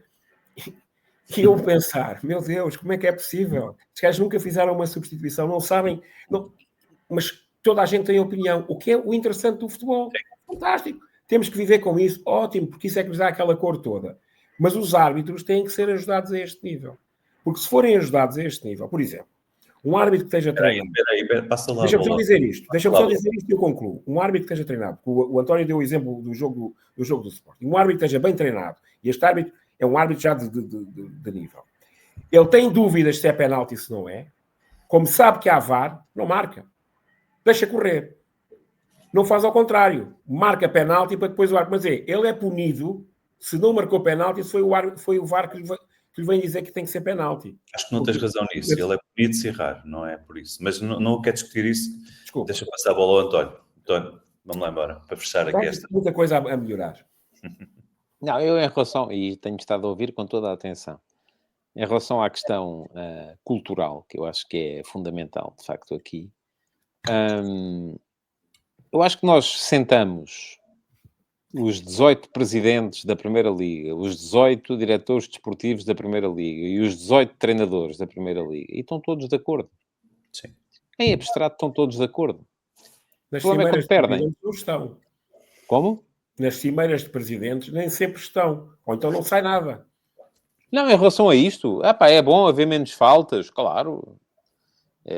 S3: e eu pensar, meu Deus, como é que é possível? Os caras nunca fizeram uma substituição, não sabem... Mas toda a gente tem opinião. O que é o interessante do futebol? Fantástico. Temos que viver com isso. Ótimo, porque isso é que nos dá aquela cor toda. Mas os árbitros têm que ser ajudados a este nível. Porque se forem ajudados a este nível, por exemplo, um árbitro que esteja treinado...
S1: Espera aí, passa lá.
S3: Deixa-me só dizer isto e eu concluo. Um árbitro que esteja treinado, o António deu o exemplo do jogo do Sporting. Um árbitro que esteja bem treinado, e este árbitro é um árbitro já de nível. Ele tem dúvidas se é penalti e se não é. Como sabe que há VAR, não marca. Deixa correr. Não faz ao contrário. Marca penalti para depois o árbitro... Mas ele é punido se não marcou penalti, foi o VAR que lhe vem dizer que tem que ser penalti.
S1: Acho que não tens razão nisso. Ele é punido se errar, não é por isso. Mas não quer discutir isso. Desculpa. Deixa passar a bola ao António. António, vamos lá embora, para fechar aqui esta.
S3: Muita coisa a melhorar.
S2: Não, eu em relação, e tenho estado a ouvir com toda a atenção, em relação à questão cultural, que eu acho que é fundamental, de facto, aqui, eu acho que nós sentamos os 18 presidentes da Primeira Liga, os 18 diretores desportivos da Primeira Liga e os 18 treinadores da Primeira Liga, e estão todos de acordo.
S1: Sim.
S2: Em abstrato estão todos de acordo.
S3: Nas cimeiras de presidentes não estão.
S2: Como?
S3: Nas cimeiras de presidentes nem sempre estão. Ou então não sai nada.
S2: Não, em relação a isto, é bom haver menos faltas, claro.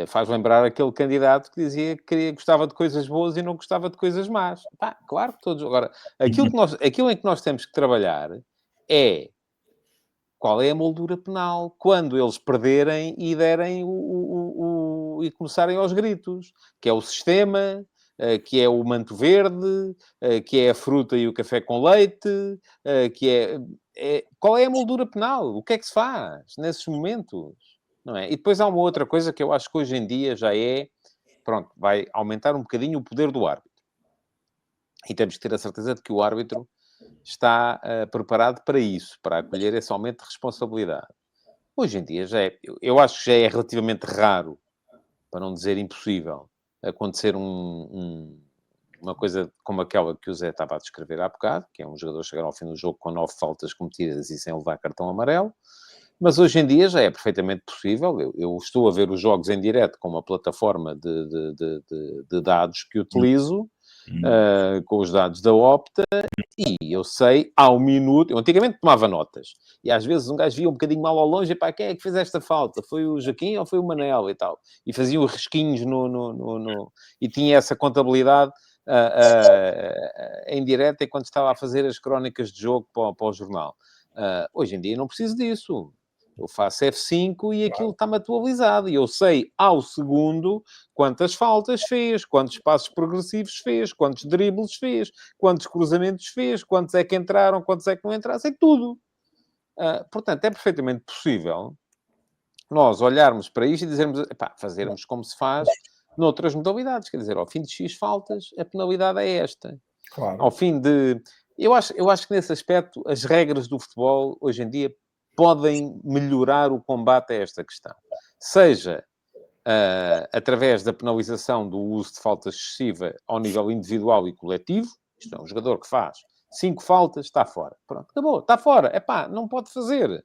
S2: Faz lembrar aquele candidato que dizia que gostava de coisas boas e não gostava de coisas más. Claro que todos... Agora, aquilo em que nós temos que trabalhar é qual é a moldura penal quando eles perderem e derem e começarem aos gritos, que é o sistema, que é o manto verde, que é a fruta e o café com leite, que qual é a moldura penal? O que é que se faz nesses momentos? Não é? E depois há uma outra coisa que eu acho que hoje em dia já vai aumentar um bocadinho o poder do árbitro. E temos que ter a certeza de que o árbitro está preparado para isso, para acolher esse aumento de responsabilidade. Hoje em dia eu acho que já é relativamente raro, para não dizer impossível, acontecer uma coisa como aquela que o Zé estava a descrever há bocado, que é um jogador chegar ao fim do jogo com 9 faltas cometidas e sem levar cartão amarelo. Mas hoje em dia já é perfeitamente possível. Eu estou a ver os jogos em direto com uma plataforma de dados que utilizo, com os dados da Opta, e eu sei, ao minuto... Eu antigamente tomava notas, e às vezes um gajo via um bocadinho mal ao longe, quem é que fez esta falta? Foi o Joaquim ou foi o Manel? E tal. E fazia os risquinhos e tinha essa contabilidade em direto enquanto estava a fazer as crónicas de jogo para o jornal. Hoje em dia não preciso disso. Eu faço F5 e aquilo está-me atualizado. E eu sei, ao segundo, quantas faltas fez, quantos passos progressivos fez, quantos dribles fez, quantos cruzamentos fez, quantos é que entraram, quantos é que não entraram. Sei tudo. Portanto, é perfeitamente possível nós olharmos para isto e dizermos, epá, fazermos como se faz noutras modalidades. Quer dizer, ao fim de X faltas, a penalidade é esta.
S3: Claro.
S2: Ao fim de... Eu acho que nesse aspecto, as regras do futebol, hoje em dia, podem melhorar o combate a esta questão. Seja através da penalização do uso de falta excessiva ao nível individual e coletivo, isto é, um jogador que faz 5 faltas, está fora. Pronto, acabou, está fora. Epá, não pode fazer.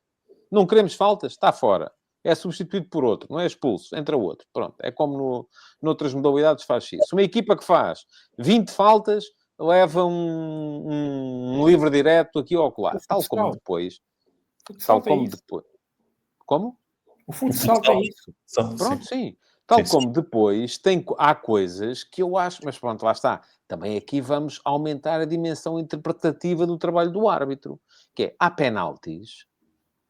S2: Não queremos faltas, está fora. É substituído por outro, não é expulso, entra outro. Pronto, é como noutras modalidades faz isso. Uma equipa que faz 20 faltas leva um livre direto aqui ou acolá. Tal como depois. Tal como depois. Como?
S3: O futsal tem isso.
S2: Pronto, sim. Tal como depois há coisas que eu acho... Mas pronto, lá está. Também aqui vamos aumentar a dimensão interpretativa do trabalho do árbitro. Que é, há penaltis.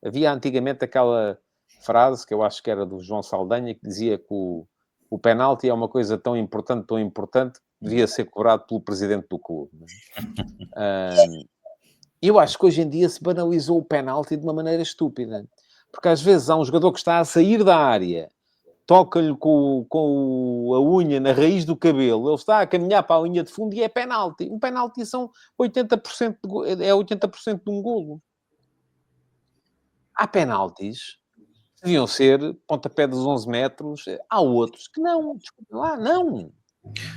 S2: Havia antigamente aquela frase, que eu acho que era do João Saldanha, que dizia que o penalti é uma coisa tão importante, que devia ser cobrado pelo presidente do clube. Eu acho que hoje em dia se banalizou o penalti de uma maneira estúpida. Porque às vezes há um jogador que está a sair da área, toca-lhe com a unha na raiz do cabelo, ele está a caminhar para a linha de fundo e é penalti. Um penalti são 80%, é 80% de um golo. Há penaltis que deviam ser pontapé dos 11 metros. Há outros que não. Desculpa lá, não.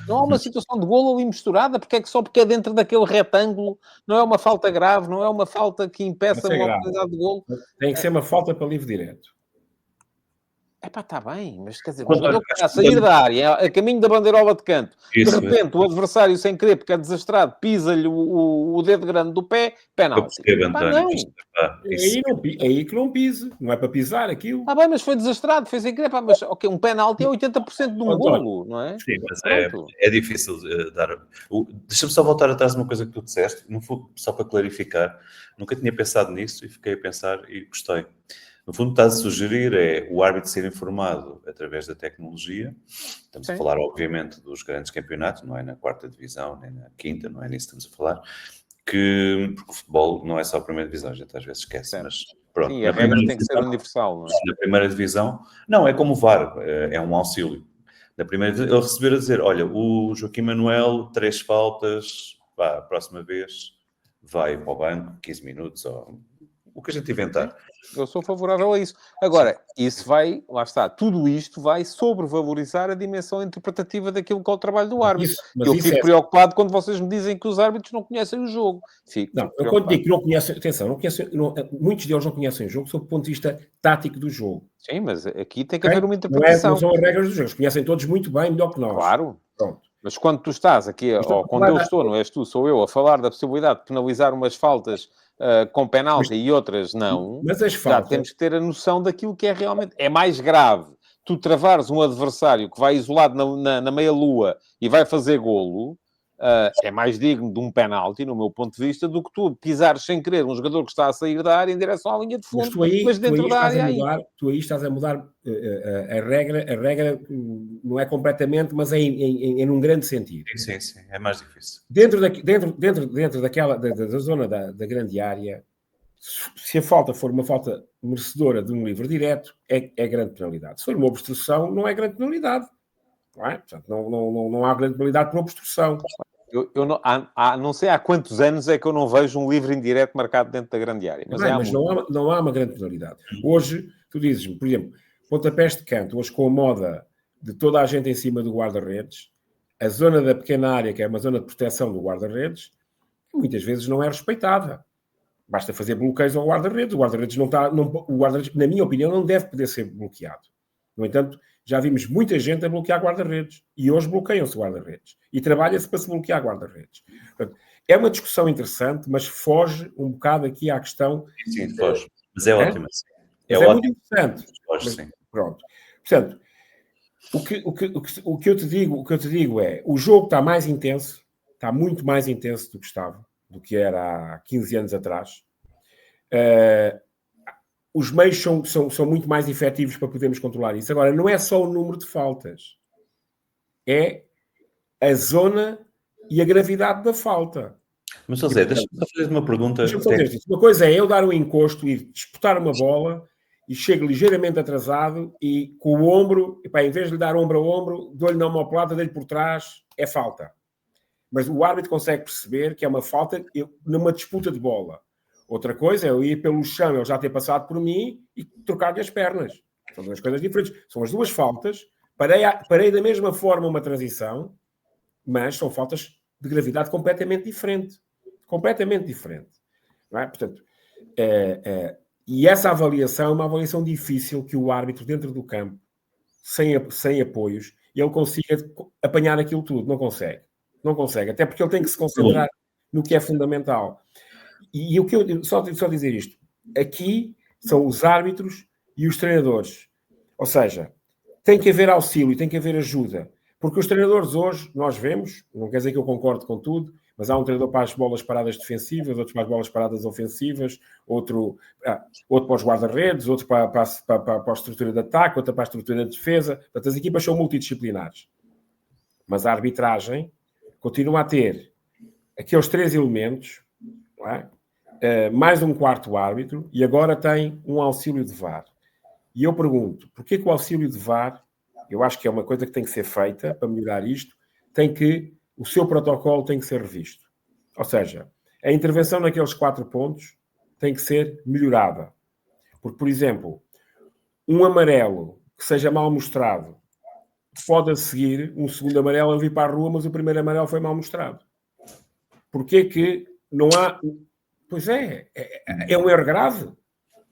S2: Não há uma situação de golo ali misturada, porque é que só porque é dentro daquele retângulo, não é uma falta grave, não é uma falta que impeça uma oportunidade de golo.
S3: Tem que ser uma falta para livre direto.
S2: Epá, está bem, mas quer dizer, o jogador que está a sair da área, a caminho da bandeirola de canto, de repente o adversário, sem querer, porque é desastrado, pisa-lhe o dedo grande do pé, penalti.
S3: Epá, não. Aí que não pise, não é para pisar aquilo.
S2: Está bem, mas foi desastrado, fez sem querer, pá, mas ok, um penalti é 80% de um golo, não é?
S1: Sim, mas é difícil dar... Deixa-me só voltar atrás de uma coisa que tu disseste, não foi só para clarificar, nunca tinha pensado nisso e fiquei a pensar e gostei. No fundo, estás a sugerir o árbitro ser informado através da tecnologia. Estamos a falar, obviamente, dos grandes campeonatos, não é na 4ª divisão, nem na 5ª, não é nisso que estamos a falar. Porque o futebol não é só a primeira divisão, a gente às vezes esquece, mas pronto.
S2: Sim, a regra tem que ser universal, não é?
S1: Na primeira divisão, não, é como o VAR, é um auxílio. Na primeira divisão, ele receber a dizer, olha, o Joaquim Manuel, 3 faltas, a próxima vez vai para o banco, 15 minutos, ou o que a gente inventar.
S2: Eu sou favorável a isso. Agora, isso vai, lá está, tudo isto vai sobrevalorizar a dimensão interpretativa daquilo que é o trabalho do árbitro. Eu fico preocupado quando vocês me dizem que os árbitros não conhecem o jogo.
S3: Eu quando digo que não conhecem, atenção, muitos deles não conhecem o jogo sob o ponto de vista tático do jogo.
S2: Sim, mas aqui tem que haver uma interpretação.
S3: Não são as regras do jogo, eles conhecem todos muito bem, melhor que nós.
S2: Claro. Pronto. Mas quando tu estás aqui, ou quando eu estou, não és tu, sou eu, a falar da possibilidade de penalizar umas faltas com penalti e outras não,
S3: mas as faltas...
S2: já temos que ter a noção daquilo que é realmente... É mais grave tu travares um adversário que vai isolado na meia-lua e vai fazer golo, é mais digno de um penalti, no meu ponto de vista, do que tu pisares sem querer um jogador que está a sair da área em direção à linha de fundo, mas dentro da área...
S3: Tu aí estás a mudar a regra não é completamente, mas é em um grande sentido.
S1: Sim, é mais difícil.
S3: Dentro daquela da zona da grande área, se a falta for uma falta merecedora de um livre direto, é grande penalidade. Se for uma obstrução, não é grande penalidade. Não é? Portanto, não há grande penalidade por obstrução.
S2: Eu não sei há quantos anos é que eu não vejo um livre indireto marcado dentro da grande área.
S3: Mas não há uma grande penalidade. Hoje, tu dizes-me, por exemplo, pontapés de canto, hoje com a moda de toda a gente em cima do guarda-redes, a zona da pequena área, que é uma zona de proteção do guarda-redes, muitas vezes não é respeitada. Basta fazer bloqueios ao guarda-redes. O guarda-redes na minha opinião, não deve poder ser bloqueado. No entanto, já vimos muita gente a bloquear guarda-redes. E hoje bloqueiam-se guarda-redes. E trabalha-se para se bloquear guarda-redes. Portanto, é uma discussão interessante, mas foge um bocado aqui à questão...
S1: Sim, foge. Mas é ótimo.
S3: É muito interessante.
S1: Foge, sim.
S3: Pronto. Portanto, o que eu te digo é, o jogo está mais intenso, está muito mais intenso do que estava, do que era há 15 anos atrás. Os meios são muito mais efetivos para podermos controlar isso. Agora, não é só o número de faltas. É a zona e a gravidade da falta.
S1: Mas, José, deixa-me fazer uma pergunta.
S3: Uma coisa é eu dar um encosto e disputar uma bola e chego ligeiramente atrasado e com o ombro, em vez de lhe dar ombro a ombro, dou-lhe na omoplata, dei-lhe por trás, é falta. Mas o árbitro consegue perceber que é uma falta numa disputa de bola. Outra coisa é eu ir pelo chão, ele já ter passado por mim e trocar-lhe as pernas. São duas coisas diferentes. São as duas faltas. Parei da mesma forma uma transição, mas são faltas de gravidade completamente diferente. Completamente diferente. Não é? Portanto, e essa avaliação é uma avaliação difícil que o árbitro, dentro do campo, sem apoios, ele consiga apanhar aquilo tudo. Não consegue. Não consegue. Até porque ele tem que se concentrar no que é fundamental. E o que eu só dizer isto. Aqui são os árbitros e os treinadores. Ou seja, tem que haver auxílio, tem que haver ajuda. Porque os treinadores hoje, nós vemos, não quer dizer que eu concordo com tudo, mas há um treinador para as bolas paradas defensivas, outro para as bolas paradas ofensivas, outro para os guarda-redes, outro para a estrutura de ataque, outro para a estrutura de defesa. Portanto, as equipas são multidisciplinares. Mas a arbitragem continua a ter aqueles 3 elementos, não é? Mais um quarto árbitro, e agora tem um auxílio de VAR. E eu pergunto, porquê que o auxílio de VAR, eu acho que é uma coisa que tem que ser feita para melhorar isto, o seu protocolo tem que ser revisto. Ou seja, a intervenção naqueles 4 pontos tem que ser melhorada. Porque, por exemplo, um amarelo que seja mal mostrado pode a seguir, um segundo amarelo eu vi para a rua, mas o primeiro amarelo foi mal mostrado. Porquê que não há... Pois é um erro grave.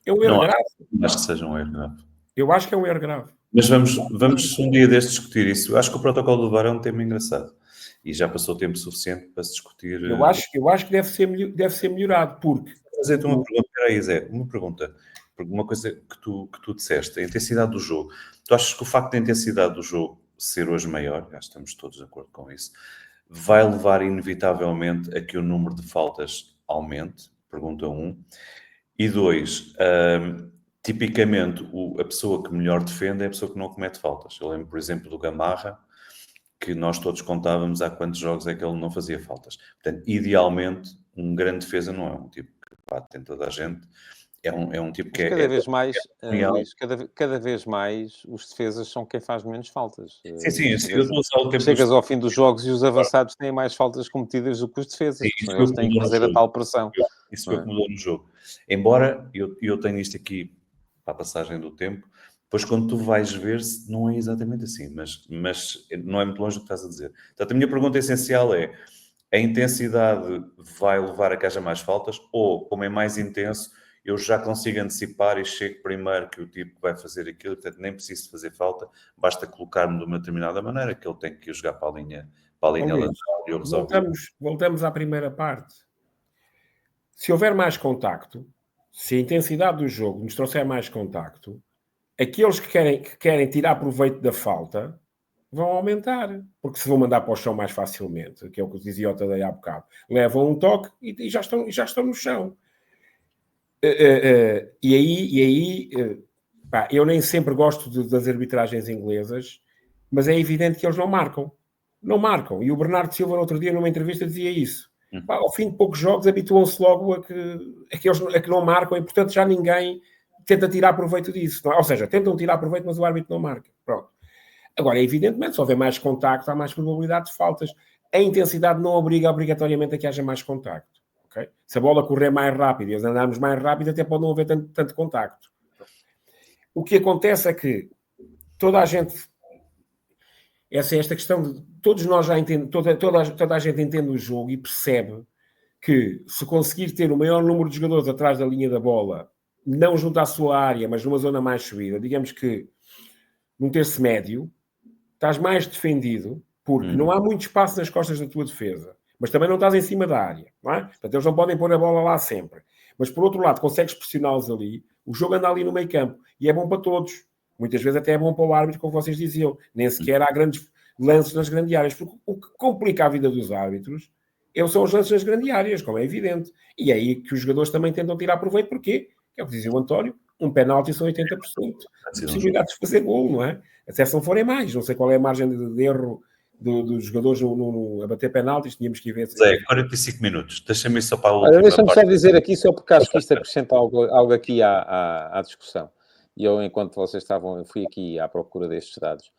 S3: É um erro grave.
S1: Não acho que seja um erro grave.
S3: Eu acho que é um erro grave.
S1: Mas vamos um dia destes discutir isso. Eu acho que o protocolo do VAR é um tema engraçado. E já passou tempo suficiente para se discutir.
S3: Eu acho que deve ser melhorado, porque...
S1: Vou fazer-te uma pergunta, peraí, Zé, uma pergunta. Porque uma coisa que tu disseste, a intensidade do jogo. Tu achas que o facto da intensidade do jogo ser hoje maior, já estamos todos de acordo com isso, vai levar inevitavelmente a que o número de faltas aumente? Pergunta 1. E 2, tipicamente a pessoa que melhor defende é a pessoa que não comete faltas. Eu lembro, por exemplo, do Gamarra, que nós todos contávamos há quantos jogos é que ele não fazia faltas. Portanto, idealmente, um grande defesa não é um tipo que bate em toda a gente. É um tipo que
S2: cada vez mais, Luís, cada vez mais os defesas são quem faz menos faltas.
S1: Sim, eu estou a usar o tempo.
S2: Chegas ao fim dos jogos e os avançados têm mais faltas cometidas do que os defesas. Eles têm que fazer a tal pressão.
S1: Isso foi o que mudou no jogo. Embora eu tenha isto aqui para a passagem do tempo, depois quando tu vais ver, não é exatamente assim, mas não é muito longe do que estás a dizer. Portanto, a minha pergunta essencial é: a intensidade vai levar a que haja mais faltas? Ou, como é mais intenso, eu já consigo antecipar e chego primeiro que o tipo vai fazer aquilo, portanto nem preciso fazer falta, basta colocar-me de uma determinada maneira que ele tem que jogar para a linha lateral e eu resolvo.
S3: Voltamos à primeira parte. Se houver mais contacto, se a intensidade do jogo nos trouxer mais contacto, aqueles que querem tirar proveito da falta vão aumentar, porque se vão mandar para o chão mais facilmente, que é o que dizia o Tadei há bocado, levam um toque e já estão no chão. E aí eu nem sempre gosto das arbitragens inglesas, mas é evidente que eles não marcam. Não marcam. E o Bernardo Silva, no outro dia, numa entrevista, dizia isso. Ao fim de poucos jogos, habituam-se logo a que não marcam e, portanto, já ninguém tenta tirar proveito disso. Não é? Ou seja, tentam tirar proveito, mas o árbitro não marca. Pronto. Agora, evidentemente, se houver mais contacto, há mais probabilidade de faltas. A intensidade não obriga obrigatoriamente a que haja mais contacto. Okay? Se a bola correr mais rápido e andarmos mais rápido, até pode não haver tanto contacto. O que acontece é que toda a gente... Esta questão de... Todos nós já entendemos... Toda a gente entende o jogo e percebe que se conseguir ter o maior número de jogadores atrás da linha da bola, não junto à sua área, mas numa zona mais subida, digamos que num terço médio, estás mais defendido, porque não há muito espaço nas costas da tua defesa. Mas também não estás em cima da área, não é? Portanto, eles não podem pôr a bola lá sempre. Mas, por outro lado, consegues pressioná-los ali, o jogo anda ali no meio campo. E é bom para todos. Muitas vezes até é bom para o árbitro, como vocês diziam. Nem sequer há grandes lances nas grandes áreas. Porque o que complica a vida dos árbitros são os lances nas grandes áreas, como é evidente. E é aí que os jogadores também tentam tirar proveito. Porquê? É o que dizia o António. Um penalti são 80% de possibilidades de fazer gol, não é? Até se não forem mais. Não sei qual é a margem de erro dos jogadores a bater penaltis, tínhamos que ver.
S1: Zé, 45 minutos. Deixa-me só para a última
S2: Deixa-me só dizer aqui, só porque acho que isto acrescenta algo aqui à discussão. e eu, enquanto vocês estavam, eu fui aqui à procura destes dados.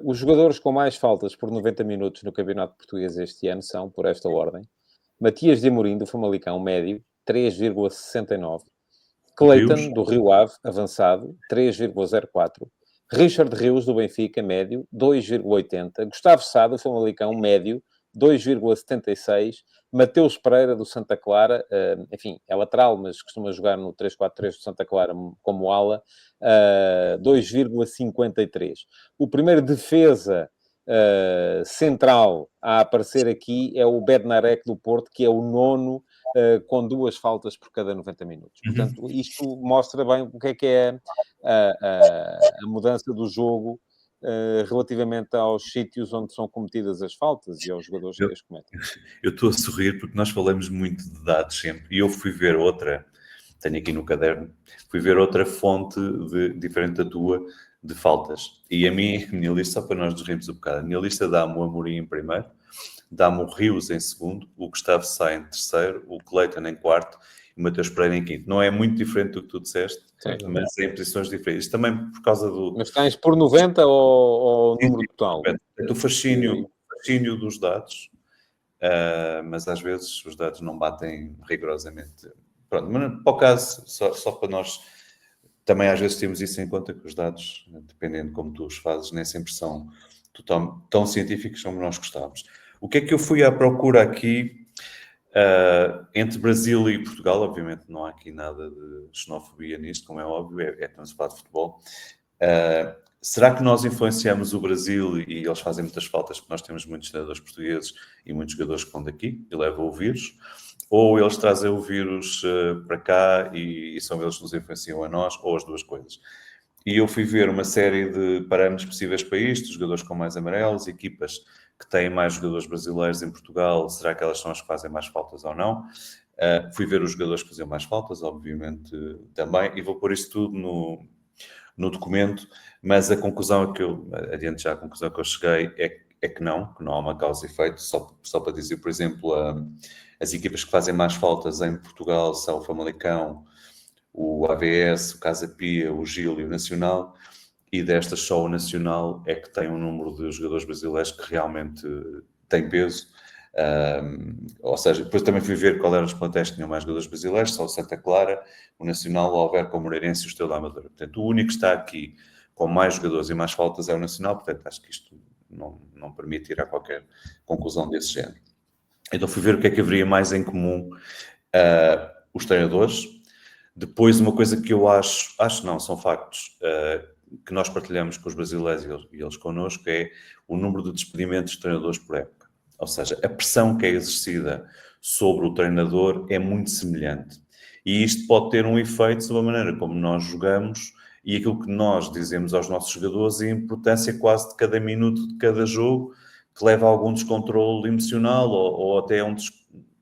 S2: Os jogadores com mais faltas por 90 minutos no Campeonato Português este ano são, por esta ordem: Matias de Amorim, do Famalicão, médio, 3,69. Cleiton, do Rio Ave, avançado, 3,04. Richard Rios, do Benfica, médio, 2,80. Gustavo Sá, do Famalicão, médio, 2,76. Mateus Pereira, do Santa Clara, enfim, é lateral, mas costuma jogar no 3-4-3 do Santa Clara como ala, 2,53. O primeiro defesa central a aparecer aqui é o Bednarek do Porto, que é o nono, com 2 faltas por cada 90 minutos. Portanto, isto mostra bem o que é a mudança do jogo relativamente aos sítios onde são cometidas as faltas e aos jogadores que as cometem.
S1: Eu estou a sorrir porque nós falamos muito de dados sempre, e eu fui ver outra, tenho aqui no caderno, fui ver outra fonte diferente da tua, de faltas. E a minha lista, só para nós nos rirmos um bocado, a minha lista dá-me o Amorim em primeiro, dá-me o Rios em segundo, o Gustavo Sá em terceiro, o Cleiton em quarto e o Mateus Pereira em quinto. Não é muito diferente do que tu disseste, mas em posições diferentes. Isto também por causa do...
S2: Mas tens por 90 ou número total?
S1: O fascínio dos dados, mas às vezes os dados não batem rigorosamente. Pronto, mas para o caso, só para nós... Também às vezes temos isso em conta, que os dados, dependendo de como tu os fazes, nem sempre são tão científicos como nós gostávamos. O que é que eu fui à procura aqui entre Brasil e Portugal? Obviamente não há aqui nada de xenofobia nisto, como é óbvio, estamos a falar de futebol. Será que nós influenciamos o Brasil e eles fazem muitas faltas, porque nós temos muitos treinadores portugueses e muitos jogadores que vão daqui e levam o vírus? Ou eles trazem o vírus para cá e são eles que nos influenciam a nós, ou as duas coisas? E eu fui ver uma série de parâmetros possíveis para isto, jogadores com mais amarelos, equipas que têm mais jogadores brasileiros em Portugal, será que elas são as que fazem mais faltas ou não? Fui ver os jogadores que faziam mais faltas, obviamente, também, e vou pôr isso tudo no documento, mas a conclusão adiante já a conclusão que eu cheguei é que não há uma causa e efeito, só para dizer, por exemplo, as equipas que fazem mais faltas em Portugal são o Famalicão, o AVS, o Casa Pia, o Gil e o Nacional, e destas só o Nacional é que tem um número de jogadores brasileiros que realmente tem peso. Ou seja, depois também fui ver qual eram os plantéis que tinham mais jogadores brasileiros, só o Santa Clara, o Nacional, o Alverca, o Moreirense e o Estrela da Amadora. Portanto, o único que está aqui com mais jogadores e mais faltas é o Nacional, portanto, acho que isto não permite tirar qualquer conclusão desse género. Então fui ver o que é que haveria mais em comum os treinadores. Depois, uma coisa que eu acho não, são factos, que nós partilhamos com os brasileiros e eles connosco, é o número de despedimentos de treinadores por época. Ou seja, a pressão que é exercida sobre o treinador é muito semelhante. E isto pode ter um efeito sobre a maneira como nós jogamos e aquilo que nós dizemos aos nossos jogadores e a importância quase de cada minuto de cada jogo, que leva a algum descontrole emocional ou até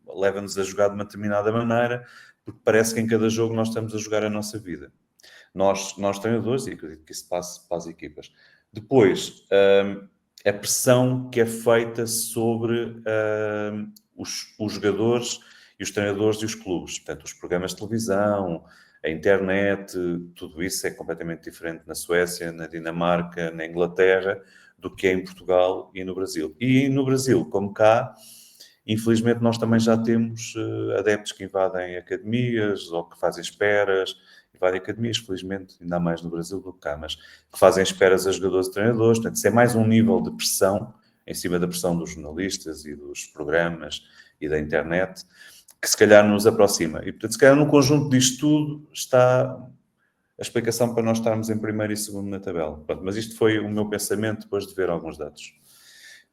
S1: leva-nos a jogar de uma determinada maneira, porque parece que em cada jogo nós estamos a jogar a nossa vida. Nós treinadores, e acredito que isso passe para as equipas. Depois, a pressão que é feita sobre os jogadores e os treinadores e os clubes. Portanto, os programas de televisão, a internet, tudo isso é completamente diferente na Suécia, na Dinamarca, na Inglaterra, do que é em Portugal e no Brasil. E no Brasil, como cá, infelizmente nós também já temos adeptos que invadem academias ou que fazem esperas, invadem academias, felizmente, ainda há mais no Brasil do que cá, mas que fazem esperas a jogadores e treinadores. Portanto, isso é mais um nível de pressão, em cima da pressão dos jornalistas e dos programas e da internet, que se calhar nos aproxima. E, portanto, se calhar no conjunto disto tudo está a explicação para nós estarmos em primeiro e segundo na tabela. Pronto, mas isto foi o meu pensamento depois de ver alguns dados.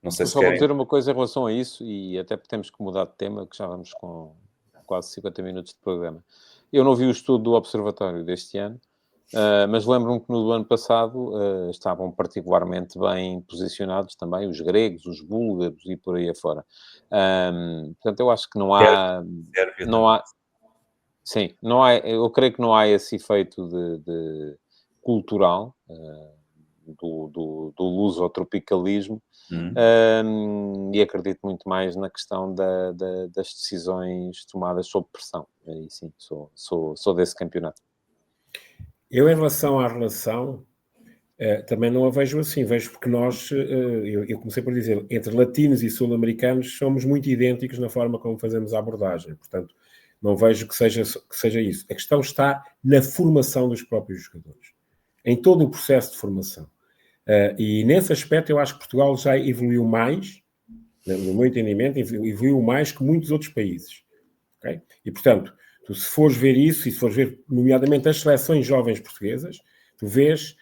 S1: Não sei se
S2: só vou dizer uma coisa em relação a isso, e até porque temos que mudar de tema, que já vamos com quase 50 minutos de programa. Eu não vi o estudo do Observatório deste ano, mas lembro-me que no ano passado estavam particularmente bem posicionados também os gregos, os búlgaros e por aí afora. Portanto, eu acho que não há... Sim, não há, eu creio que não há esse efeito de cultural do lusotropicalismo, e acredito muito mais na questão das decisões tomadas sob pressão. Aí sim, sou desse campeonato.
S3: Eu, em relação à relação, também não a vejo assim. Vejo porque nós, eu comecei por dizer, entre latinos e sul-americanos somos muito idênticos na forma como fazemos a abordagem. Portanto, não vejo que seja isso. A questão está na formação dos próprios jogadores, em todo o processo de formação. E nesse aspecto eu acho que Portugal já evoluiu mais, no meu entendimento, evoluiu mais que muitos outros países. Okay? E, portanto, tu se fores ver isso, e se fores ver, nomeadamente, as seleções jovens portuguesas, tu vês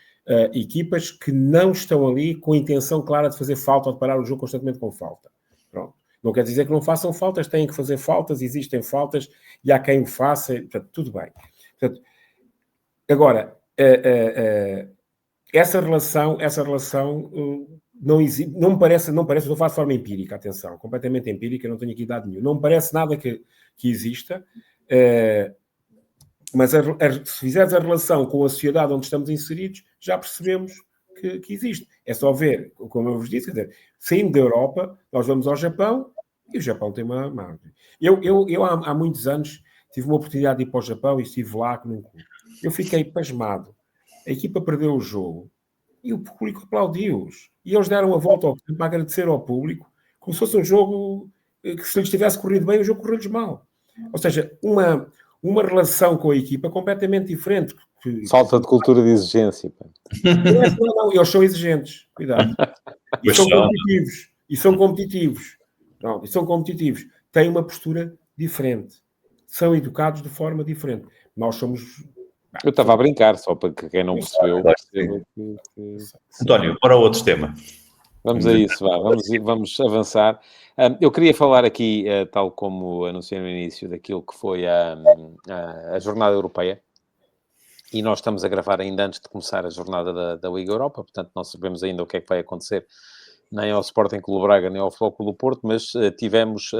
S3: equipas que não estão ali com a intenção clara de fazer falta ou de parar o jogo constantemente com falta. Pronto. Não quer dizer que não façam faltas, têm que fazer faltas, existem faltas, e há quem o faça, portanto, tudo bem. Portanto, agora, essa relação não existe, não me parece, estou a falar de forma empírica, atenção, completamente empírica, não tenho aqui dado nenhum, não me parece nada que exista, mas se fizeres a relação com a sociedade onde estamos inseridos, já percebemos que existe. É só ver, como eu vos disse, quer dizer, saindo da Europa, nós vamos ao Japão, e o Japão tem uma... Eu há muitos anos tive uma oportunidade de ir para o Japão e estive lá num clube. Eu fiquei pasmado. A equipa perdeu o jogo e o público aplaudiu-os. E eles deram a volta ao campo para agradecer ao público, como se fosse um jogo que, se lhes tivesse corrido bem, o jogo correu-lhes mal. Ou seja, uma relação com a equipa completamente diferente.
S2: Falta de cultura de exigência.
S3: Não, eles são exigentes. Cuidado. E são competitivos. E são competitivos. Têm uma postura diferente. São educados de forma diferente. Nós somos...
S2: Eu estava a brincar, só para que quem não percebeu...
S1: António, para o outro tema.
S2: Vamos a isso, vamos avançar. Eu queria falar aqui, tal como anunciei no início, daquilo que foi a Jornada Europeia. E nós estamos a gravar ainda antes de começar a jornada da Liga Europa, portanto não sabemos ainda o que é que vai acontecer, nem ao Sporting Clube Braga, nem ao Futebol Clube do Porto, mas tivemos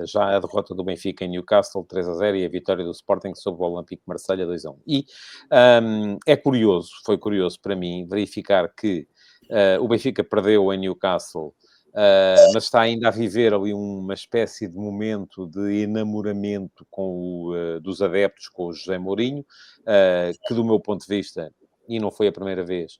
S2: já a derrota do Benfica em Newcastle, 3-0, e a vitória do Sporting sobre o Olympique de Marselha, 2-1. E foi curioso para mim verificar que o Benfica perdeu em Newcastle, mas está ainda a viver ali uma espécie de momento de enamoramento dos adeptos com o José Mourinho, que do meu ponto de vista, e não foi a primeira vez,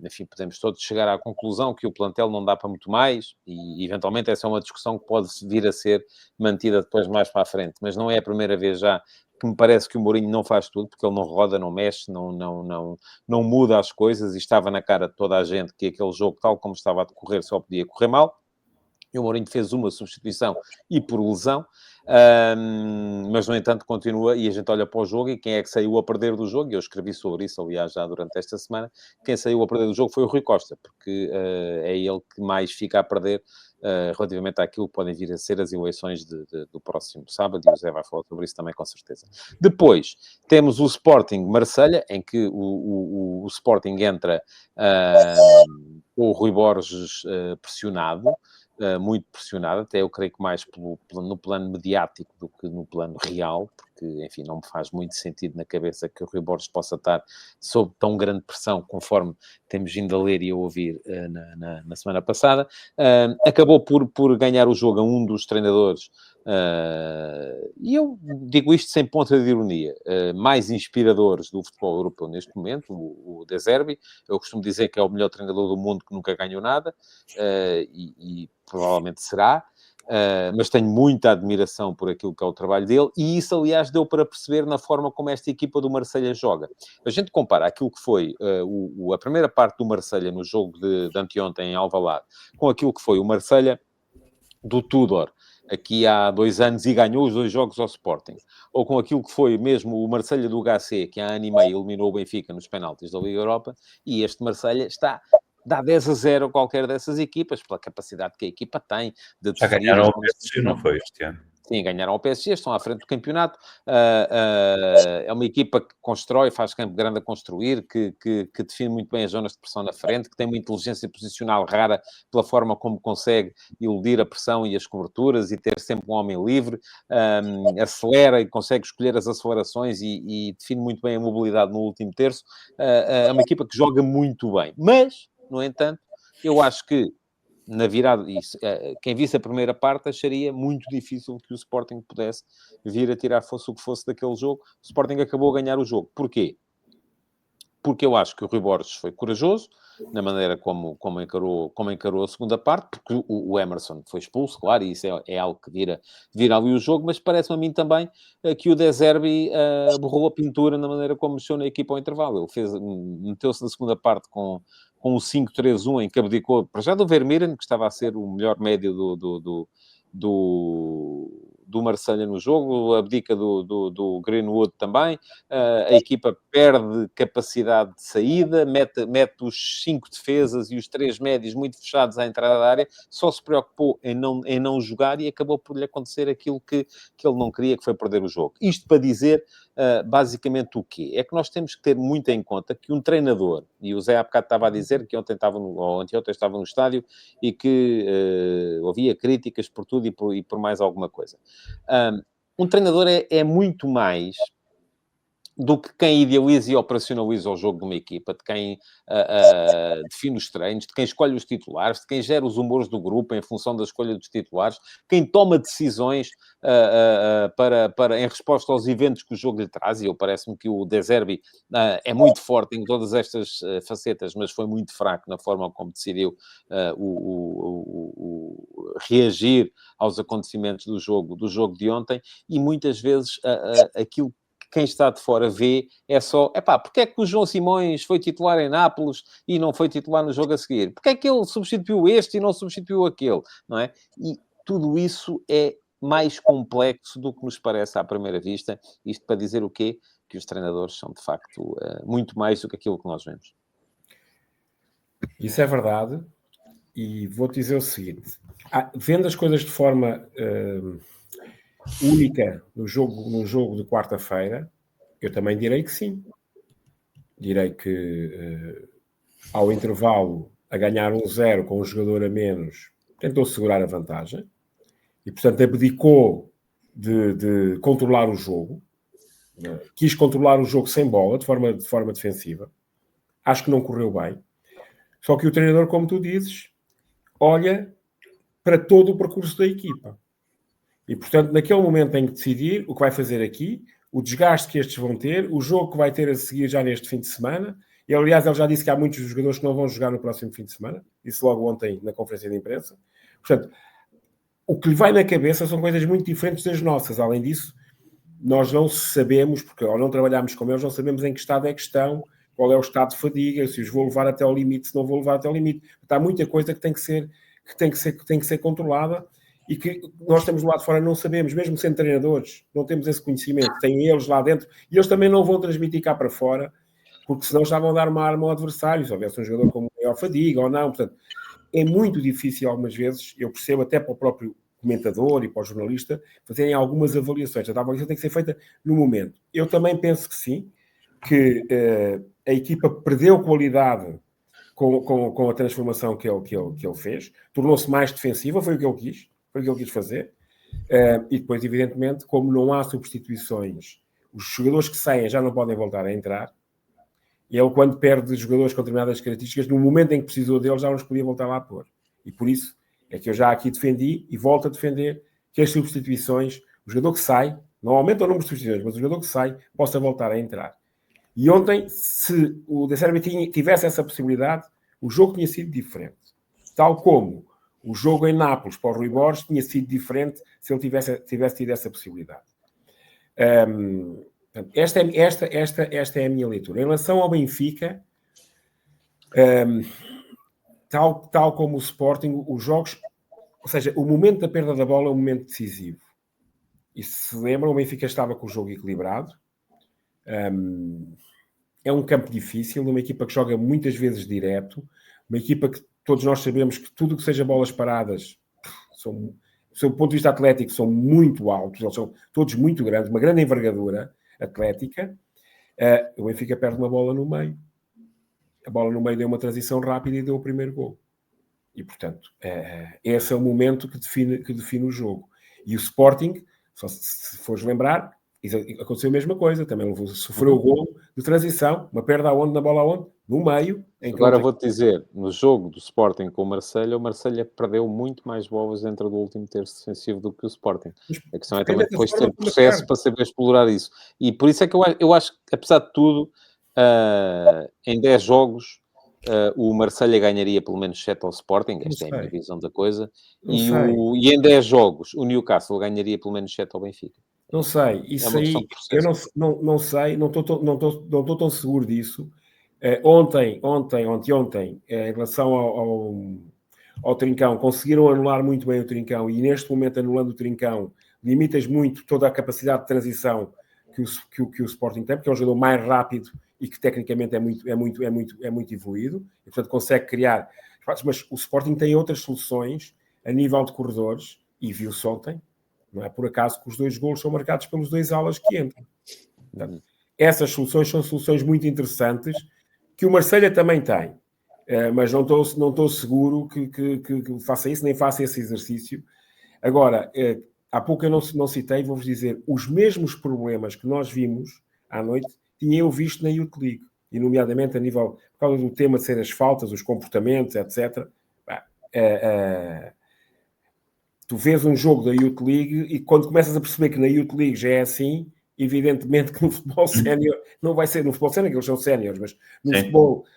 S2: enfim, podemos todos chegar à conclusão que o plantel não dá para muito mais e, eventualmente, essa é uma discussão que pode vir a ser mantida depois mais para a frente, mas não é a primeira vez já que me parece que o Mourinho não faz tudo, porque ele não roda, não mexe, não muda as coisas, e estava na cara de toda a gente que aquele jogo, tal como estava a decorrer, só podia correr mal. E o Mourinho fez uma substituição e por lesão, mas, no entanto, continua, e a gente olha para o jogo, e quem é que saiu a perder do jogo? Eu escrevi sobre isso, aliás, já durante esta semana. Quem saiu a perder do jogo foi o Rui Costa, porque é ele que mais fica a perder relativamente àquilo que podem vir a ser as eleições do próximo sábado, e o José vai falar sobre isso também, com certeza. Depois, temos o Sporting Marselha, em que o Sporting entra com o Rui Borges pressionado, muito pressionado, até eu creio que mais no plano mediático do que no plano real, porque, enfim, não me faz muito sentido na cabeça que o Rui Borges possa estar sob tão grande pressão, conforme temos vindo a ler e a ouvir na semana passada. Acabou por ganhar o jogo a um dos treinadores, e eu digo isto sem ponta de ironia, mais inspiradores do futebol europeu neste momento, o De Zerbi. Eu costumo dizer que é o melhor treinador do mundo que nunca ganhou nada, e provavelmente será, mas tenho muita admiração por aquilo que é o trabalho dele, e isso, aliás, deu para perceber na forma como esta equipa do Marselha joga. A gente compara aquilo que foi a primeira parte do Marselha no jogo de anteontem em Alvalade com aquilo que foi o Marselha do Tudor aqui há 2 anos e ganhou os 2 jogos ao Sporting, ou com aquilo que foi mesmo o Marselha do HC, que há ano e meio eliminou o Benfica nos penaltis da Liga Europa, e este Marselha dá 10-0 a qualquer dessas equipas, pela capacidade que a equipa tem de
S1: já
S3: definir...
S1: ganharam o PSG, não foi este ano?
S2: Sim, ganharam ao PSG, estão à frente do campeonato. É uma equipa que constrói, faz campo grande a construir, que define muito bem as zonas de pressão na frente, que tem uma inteligência posicional rara pela forma como consegue iludir a pressão e as coberturas e ter sempre um homem livre, acelera e consegue escolher as acelerações e define muito bem a mobilidade no último terço. É uma equipa que joga muito bem. Mas, no entanto, eu acho que na virada, quem visse a primeira parte acharia muito difícil que o Sporting pudesse vir a tirar fosse o que fosse daquele jogo. O Sporting acabou a ganhar o jogo. Porquê? porque eu acho que o Rui Borges foi corajoso na maneira como encarou a segunda parte, porque o Emerson foi expulso, claro, e isso é algo que vira ali o jogo, mas parece-me a mim também que o De Zerbi borrou a pintura na maneira como mexeu na equipa ao intervalo. Ele meteu-se na segunda parte com o 5-3-1, em que abdicou, para já do Vermeeren, que estava a ser o melhor médio do Marselha no jogo, abdica do Greenwood também, a equipa perde capacidade de saída, mete os 5 defesas e os 3 médios muito fechados à entrada da área, só se preocupou em não jogar e acabou por lhe acontecer aquilo que ele não queria, que foi perder o jogo. Isto para dizer, basicamente, o quê? É que nós temos que ter muito em conta que um treinador, e o Zé há bocado estava a dizer que ou anteontem estava no estádio e que ouvia críticas por tudo e por mais alguma coisa. Um treinador é muito mais do que quem idealiza e operacionaliza o jogo de uma equipa, de quem define os treinos, de quem escolhe os titulares, de quem gera os humores do grupo em função da escolha dos titulares, quem toma decisões em resposta aos eventos que o jogo lhe traz. E eu parece-me que o De Zerbi é muito forte em todas estas facetas, mas foi muito fraco na forma como decidiu reagir aos acontecimentos do jogo de ontem, e muitas vezes aquilo quem está de fora vê é só, porque é que o João Simões foi titular em Nápoles e não foi titular no jogo a seguir? Porque é que ele substituiu este e não substituiu aquele? Não é? E tudo isso é mais complexo do que nos parece à primeira vista. Isto para dizer o quê? Que os treinadores são, de facto, muito mais do que aquilo que nós vemos.
S3: Isso é verdade. E vou-te dizer o seguinte. Vendo as coisas de forma única no jogo de quarta-feira, eu também direi que sim. Direi que ao intervalo, a ganhar 1-0 com um jogador a menos, tentou segurar a vantagem e, portanto, abdicou de controlar o jogo. Quis controlar o jogo sem bola, de forma defensiva. Acho que não correu bem. Só que o treinador, como tu dizes, olha para todo o percurso da equipa. E, portanto, naquele momento tem que decidir o que vai fazer aqui, o desgaste que estes vão ter, o jogo que vai ter a seguir já neste fim de semana. E, aliás, ele já disse que há muitos jogadores que não vão jogar no próximo fim de semana. Disse logo ontem na conferência de imprensa. Portanto, o que lhe vai na cabeça são coisas muito diferentes das nossas. Além disso, nós não sabemos, porque ao não trabalharmos com eles, não sabemos em que estado é que estão, qual é o estado de fadiga, se os vou levar até ao limite, se não vou levar até ao limite. Há muita coisa que tem que ser controlada e que nós estamos do lado de fora não sabemos, mesmo sendo treinadores, não temos esse conhecimento, têm eles lá dentro, e eles também não vão transmitir cá para fora, porque senão estavam a dar uma arma ao adversário, se houvesse um jogador com maior fadiga ou não. Portanto, é muito difícil algumas vezes, eu percebo até para o próprio comentador e para o jornalista, fazerem algumas avaliações. A avaliação tem que ser feita no momento. Eu também penso que sim, que a equipa perdeu qualidade com a transformação que ele fez, tornou-se mais defensiva, foi o que ele quis fazer, e depois, evidentemente, como não há substituições, os jogadores que saem já não podem voltar a entrar, e ele, quando perde jogadores com determinadas características, no momento em que precisou deles, já não os podia voltar lá a pôr. E por isso é que eu já aqui defendi, e volto a defender, que as substituições, o jogador que sai, não aumenta o número de substituições, mas o jogador que sai, possa voltar a entrar. E ontem, se o De Zerbi tivesse essa possibilidade, o jogo tinha sido diferente. Tal como o jogo em Nápoles para o Rui Borges tinha sido diferente se ele tivesse tido essa possibilidade. Esta é a minha leitura. Em relação ao Benfica, tal como o Sporting, os jogos, ou seja, o momento da perda da bola é um momento decisivo. E se lembram, o Benfica estava com o jogo equilibrado. É um campo difícil, uma equipa que joga muitas vezes direto, uma equipa que todos nós sabemos que tudo que seja bolas paradas, do seu ponto de vista atlético, são muito altos, eles são todos muito grandes, uma grande envergadura atlética. O Benfica perde uma bola no meio. A bola no meio deu uma transição rápida e deu o primeiro gol. E, portanto, esse é o momento que define o jogo. E o Sporting, só se fores lembrar, aconteceu a mesma coisa, também sofreu o gol de transição, uma perda aonde, na bola aonde? No meio.
S2: Agora vou-te dizer, no jogo do Sporting com o Marselha perdeu muito mais bolas dentro do último terço defensivo do que o Sporting. A questão é também depois ter processo para saber explorar isso. E por isso é que eu acho que, apesar de tudo, Em 10 jogos, o Marselha ganharia pelo menos 7 ao Sporting, esta é a minha visão da coisa, e em 10 jogos o Newcastle ganharia pelo menos 7 ao Benfica.
S3: Não sei, isso aí, eu não sei, não estou tão seguro disso. Ontem, em relação ao Trincão, conseguiram anular muito bem o Trincão, e neste momento, anulando o Trincão, limitas muito toda a capacidade de transição que o Sporting tem, porque é um jogador mais rápido e que tecnicamente é muito evoluído, e portanto consegue criar. Mas o Sporting tem outras soluções a nível de corredores, e viu-se ontem. Não é por acaso que os 2 golos são marcados pelos 2 alas que entram. Portanto, essas soluções são soluções muito interessantes que o Marselha também tem. Mas não estou seguro que faça isso, nem faça esse exercício. Agora, há pouco eu não citei, vou-vos dizer, os mesmos problemas que nós vimos à noite, tinha eu visto na Youth League, e nomeadamente a nível, por causa do tema de ser as faltas, os comportamentos, etc. Tu vês um jogo da Youth League e quando começas a perceber que na Youth League já é assim, evidentemente que no futebol sénior não vai ser, no futebol sénior que eles são séniores, mas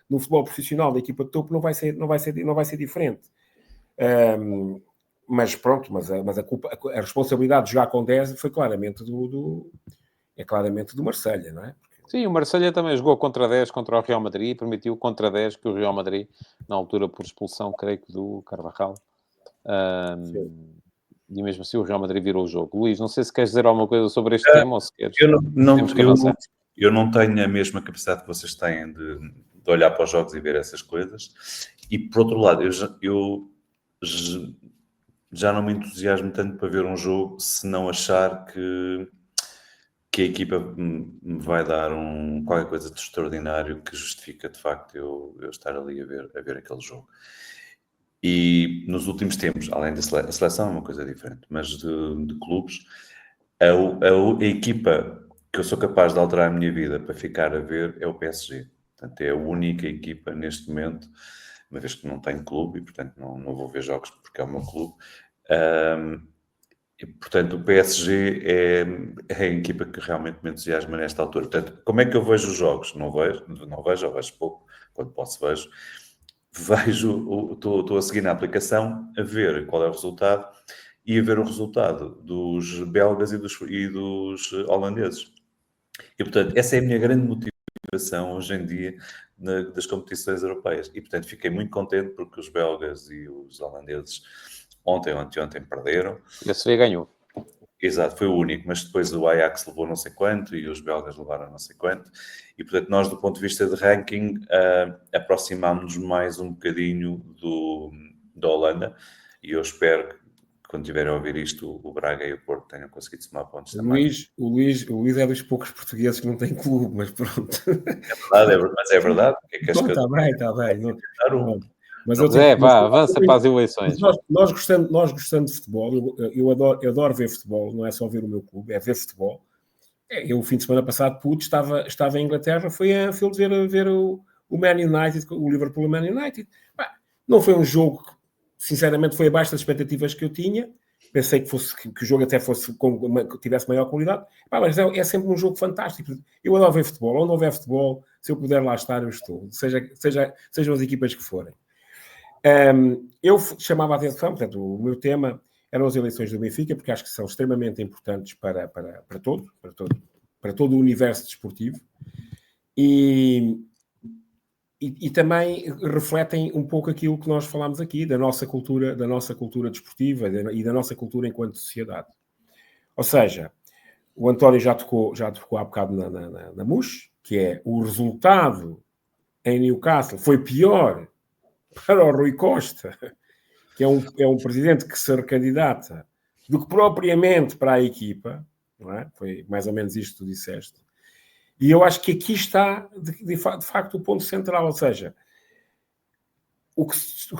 S3: no futebol profissional da equipa de topo não vai ser diferente. Mas pronto, mas a responsabilidade de jogar com 10 foi claramente do Marselha, não é?
S2: Sim, o Marselha também jogou contra 10 contra o Real Madrid e permitiu contra 10 que o Real Madrid, na altura por expulsão, creio que do Carvajal, e mesmo assim o Real Madrid virou o jogo. Luís, não sei se queres dizer alguma coisa sobre este tema ou se queres.
S1: Eu não tenho a mesma capacidade que vocês têm de olhar para os jogos e ver essas coisas. E por outro lado, eu já não me entusiasmo tanto para ver um jogo se não achar que a equipa me vai dar qualquer coisa de extraordinário que justifica de facto eu estar ali a ver aquele jogo. E nos últimos tempos, além da seleção é uma coisa diferente, mas de clubes, a equipa que eu sou capaz de alterar a minha vida para ficar a ver é o PSG. Portanto, é a única equipa neste momento, uma vez que não tenho clube e, portanto, não vou ver jogos porque é o meu clube. E, portanto, o PSG é a equipa que realmente me entusiasma nesta altura. Portanto, como é que eu vejo os jogos? Não vejo ou vejo pouco, quando posso vejo. Estou a seguir na aplicação, a ver qual é o resultado e a ver o resultado dos belgas e dos holandeses. E, portanto, essa é a minha grande motivação hoje em dia das competições europeias. E, portanto, fiquei muito contente porque os belgas e os holandeses ontem ou anteontem perderam.
S2: E a Sevilha ganhou.
S1: Exato, foi o único, mas depois o Ajax levou não sei quanto e os belgas levaram não sei quanto. E, portanto, nós, do ponto de vista de ranking, aproximámos-nos mais um bocadinho da Holanda. E eu espero que, quando tiverem a ouvir isto, o Braga e o Porto tenham conseguido somar pontos também.
S3: O Luís é dos poucos portugueses que não tem clube, mas pronto.
S1: É verdade, mas é verdade.
S3: Está bem.
S2: Mas avança para as eleições.
S3: Nós gostamos de futebol, eu adoro ver futebol, não é só ver o meu clube, é ver futebol. Eu, o fim de semana passado, estava em Inglaterra, fui a Anfield ver o Man United, o Liverpool Man United. Não foi um jogo que, sinceramente, foi abaixo das expectativas que eu tinha. Pensei que o jogo até tivesse maior qualidade. Mas é sempre um jogo fantástico. Eu adoro ver futebol. Onde houver futebol, se eu puder lá estar, eu estou. Sejam as equipas que forem. Eu chamava a atenção, portanto, o meu tema eram as eleições do Benfica, porque acho que são extremamente importantes para todo o universo desportivo e também refletem um pouco aquilo que nós falámos aqui, da nossa cultura desportiva e da nossa cultura enquanto sociedade. Ou seja, o António já tocou há bocado na MUS, que é o resultado em Newcastle foi pior para o Rui Costa, que é um presidente que se recandidata, do que propriamente para a equipa, não é? Foi mais ou menos isto que tu disseste. E eu acho que aqui está, de facto, o ponto central, ou seja, o que se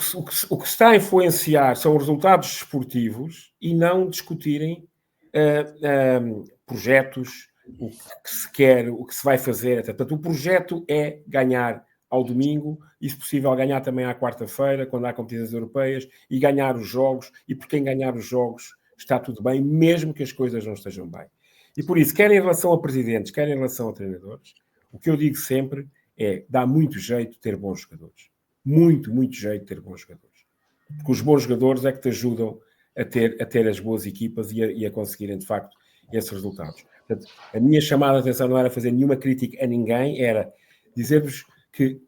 S3: está a influenciar são os resultados desportivos e não discutirem projetos, o que se quer, o que se vai fazer, etc. Portanto, o projeto é ganhar ao domingo e, se possível, ganhar também à quarta-feira, quando há competições europeias, e ganhar os jogos, e por quem ganhar os jogos está tudo bem, mesmo que as coisas não estejam bem. E por isso, quer em relação a presidentes, quer em relação a treinadores, O que eu digo sempre é, dá muito jeito ter bons jogadores. Muito, muito jeito ter bons jogadores. Porque os bons jogadores é que te ajudam a ter as boas equipas e a conseguirem, de facto, esses resultados. Portanto, a minha chamada de atenção não era fazer nenhuma crítica a ninguém, era dizer-vos que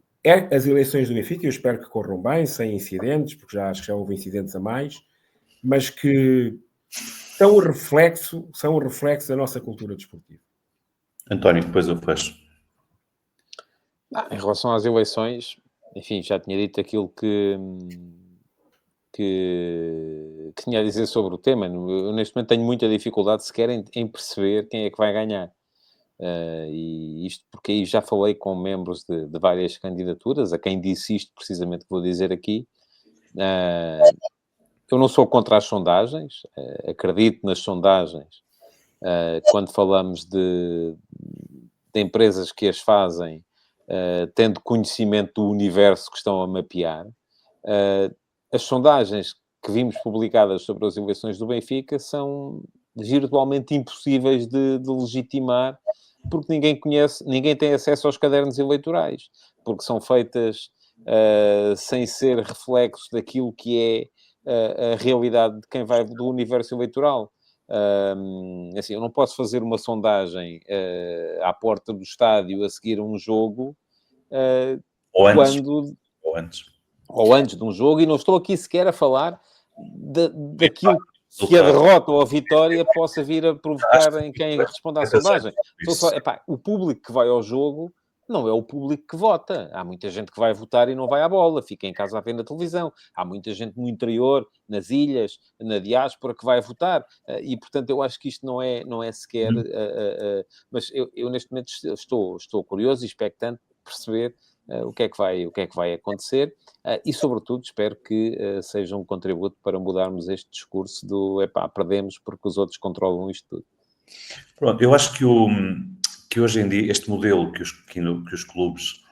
S3: as eleições do Benfica, eu espero que corram bem, sem incidentes, porque acho que já houve incidentes a mais, mas que são o reflexo da nossa cultura desportiva.
S1: António, depois eu fecho.
S2: Em relação às eleições, enfim, já tinha dito aquilo que tinha a dizer sobre o tema. Eu, neste momento, tenho muita dificuldade sequer em perceber quem é que vai ganhar. E isto porque aí já falei com membros de várias candidaturas, a quem disse isto precisamente que vou dizer aqui. Eu não sou contra as sondagens, acredito nas sondagens. Quando falamos de empresas que as fazem, tendo conhecimento do universo que estão a mapear, as sondagens que vimos publicadas sobre as eleições do Benfica são virtualmente impossíveis de legitimar, porque ninguém tem acesso aos cadernos eleitorais, porque são feitas sem ser reflexos daquilo que é a realidade de quem vai do universo eleitoral. Assim, eu não posso fazer uma sondagem à porta do estádio a seguir a um jogo
S1: Ou antes
S2: de um jogo, e não estou aqui sequer a falar daquilo que a derrota ou a vitória possa vir a provocar em quem responda à sondagem. O público que vai ao jogo não é o público que vota. Há muita gente que vai votar e não vai à bola, fica em casa a ver na televisão. Há muita gente no interior, nas ilhas, na diáspora, que vai votar. E, portanto, eu acho que isto não é sequer... mas eu neste momento estou curioso e expectante de perceber o que é que vai acontecer, e sobretudo espero que seja um contributo para mudarmos este discurso do perdemos porque os outros controlam isto tudo.
S1: Pronto, eu acho que hoje em dia este modelo que os clubes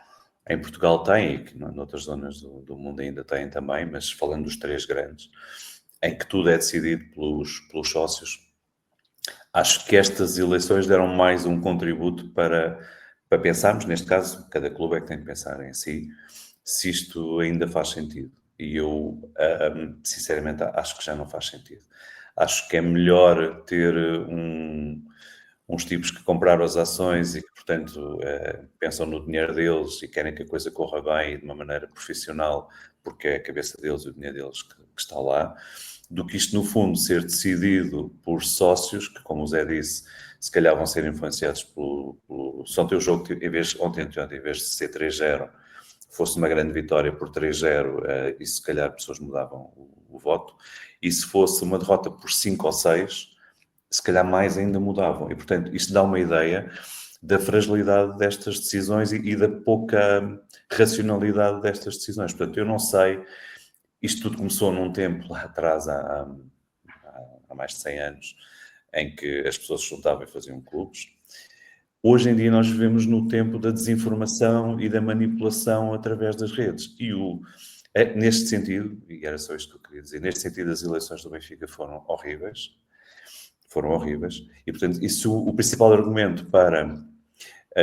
S1: em Portugal têm, e que noutras zonas do mundo ainda têm também, mas falando dos três grandes, em que tudo é decidido pelos sócios, acho que estas eleições deram mais um contributo para pensarmos, neste caso, cada clube é que tem que pensar em si, se isto ainda faz sentido. E eu, sinceramente, acho que já não faz sentido. Acho que é melhor ter uns tipos que compraram as ações e que, portanto, pensam no dinheiro deles e querem que a coisa corra bem de uma maneira profissional, porque é a cabeça deles e o dinheiro deles que está lá, do que isto, no fundo, ser decidido por sócios que, como o Zé disse, se calhar vão ser influenciados pelo só ter o jogo, ontem, em vez de ser 3-0, fosse uma grande vitória por 3-0, e se calhar pessoas mudavam o voto, e se fosse uma derrota por 5 ou 6, se calhar mais ainda mudavam. E, portanto, isto dá uma ideia da fragilidade destas decisões e da pouca racionalidade destas decisões. Portanto, eu não sei, isto tudo começou num tempo lá atrás, há mais de 100 anos, em que as pessoas se juntavam e faziam clubes. Hoje em dia nós vivemos no tempo da desinformação e da manipulação através das redes. E neste sentido, e era só isto que eu queria dizer, neste sentido as eleições do Benfica foram horríveis. E, portanto, o principal argumento para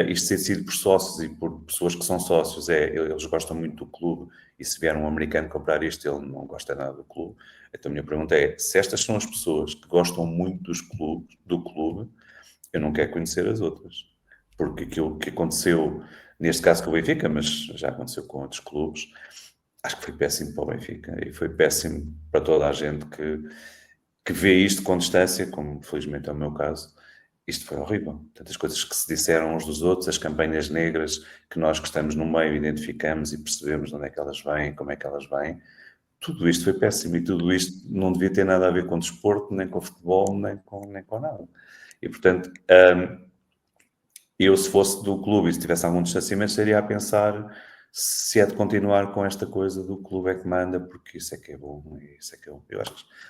S1: isto ter sido por sócios e por pessoas que são sócios eles gostam muito do clube, e se vier um americano comprar isto, ele não gosta nada do clube. Então a minha pergunta é, se estas são as pessoas que gostam muito do clube, eu não quero conhecer as outras. Porque aquilo que aconteceu, neste caso com o Benfica, mas já aconteceu com outros clubes, acho que foi péssimo para o Benfica e foi péssimo para toda a gente que vê isto com distância, como felizmente é o meu caso. Isto foi horrível. Tantas coisas que se disseram uns dos outros, as campanhas negras que nós que estamos no meio identificamos e percebemos de onde é que elas vêm, como é que elas vêm. Tudo isto foi péssimo e tudo isto não devia ter nada a ver com desporto, nem com futebol, nem com nada. E, portanto, eu, se fosse do clube e se tivesse algum distanciamento, estaria a pensar se é de continuar com esta coisa do clube é que manda, porque isso é que é bom. Isso é que eu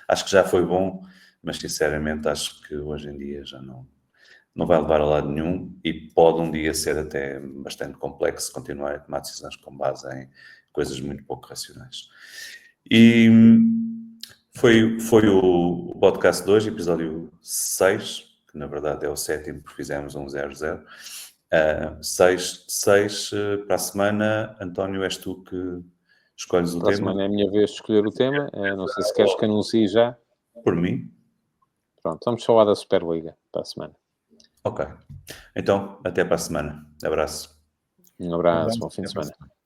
S1: acho que já foi bom, mas sinceramente acho que hoje em dia já não vai levar a lado nenhum e pode um dia ser até bastante complexo continuar a tomar decisões com base em coisas muito pouco racionais. E foi o podcast de hoje, episódio 6, que na verdade é o 7º, porque fizemos um 00. 6 para a semana. António, és tu que escolhes o
S2: Para a
S1: tema?
S2: semana é a minha vez de escolher o tema. Não sei se queres que anuncie já.
S1: Por mim?
S2: Pronto, vamos falar da Superliga para a semana.
S1: Ok. Então, até para a semana. Abraço.
S2: Um abraço, bom fim de semana.
S1: Semana.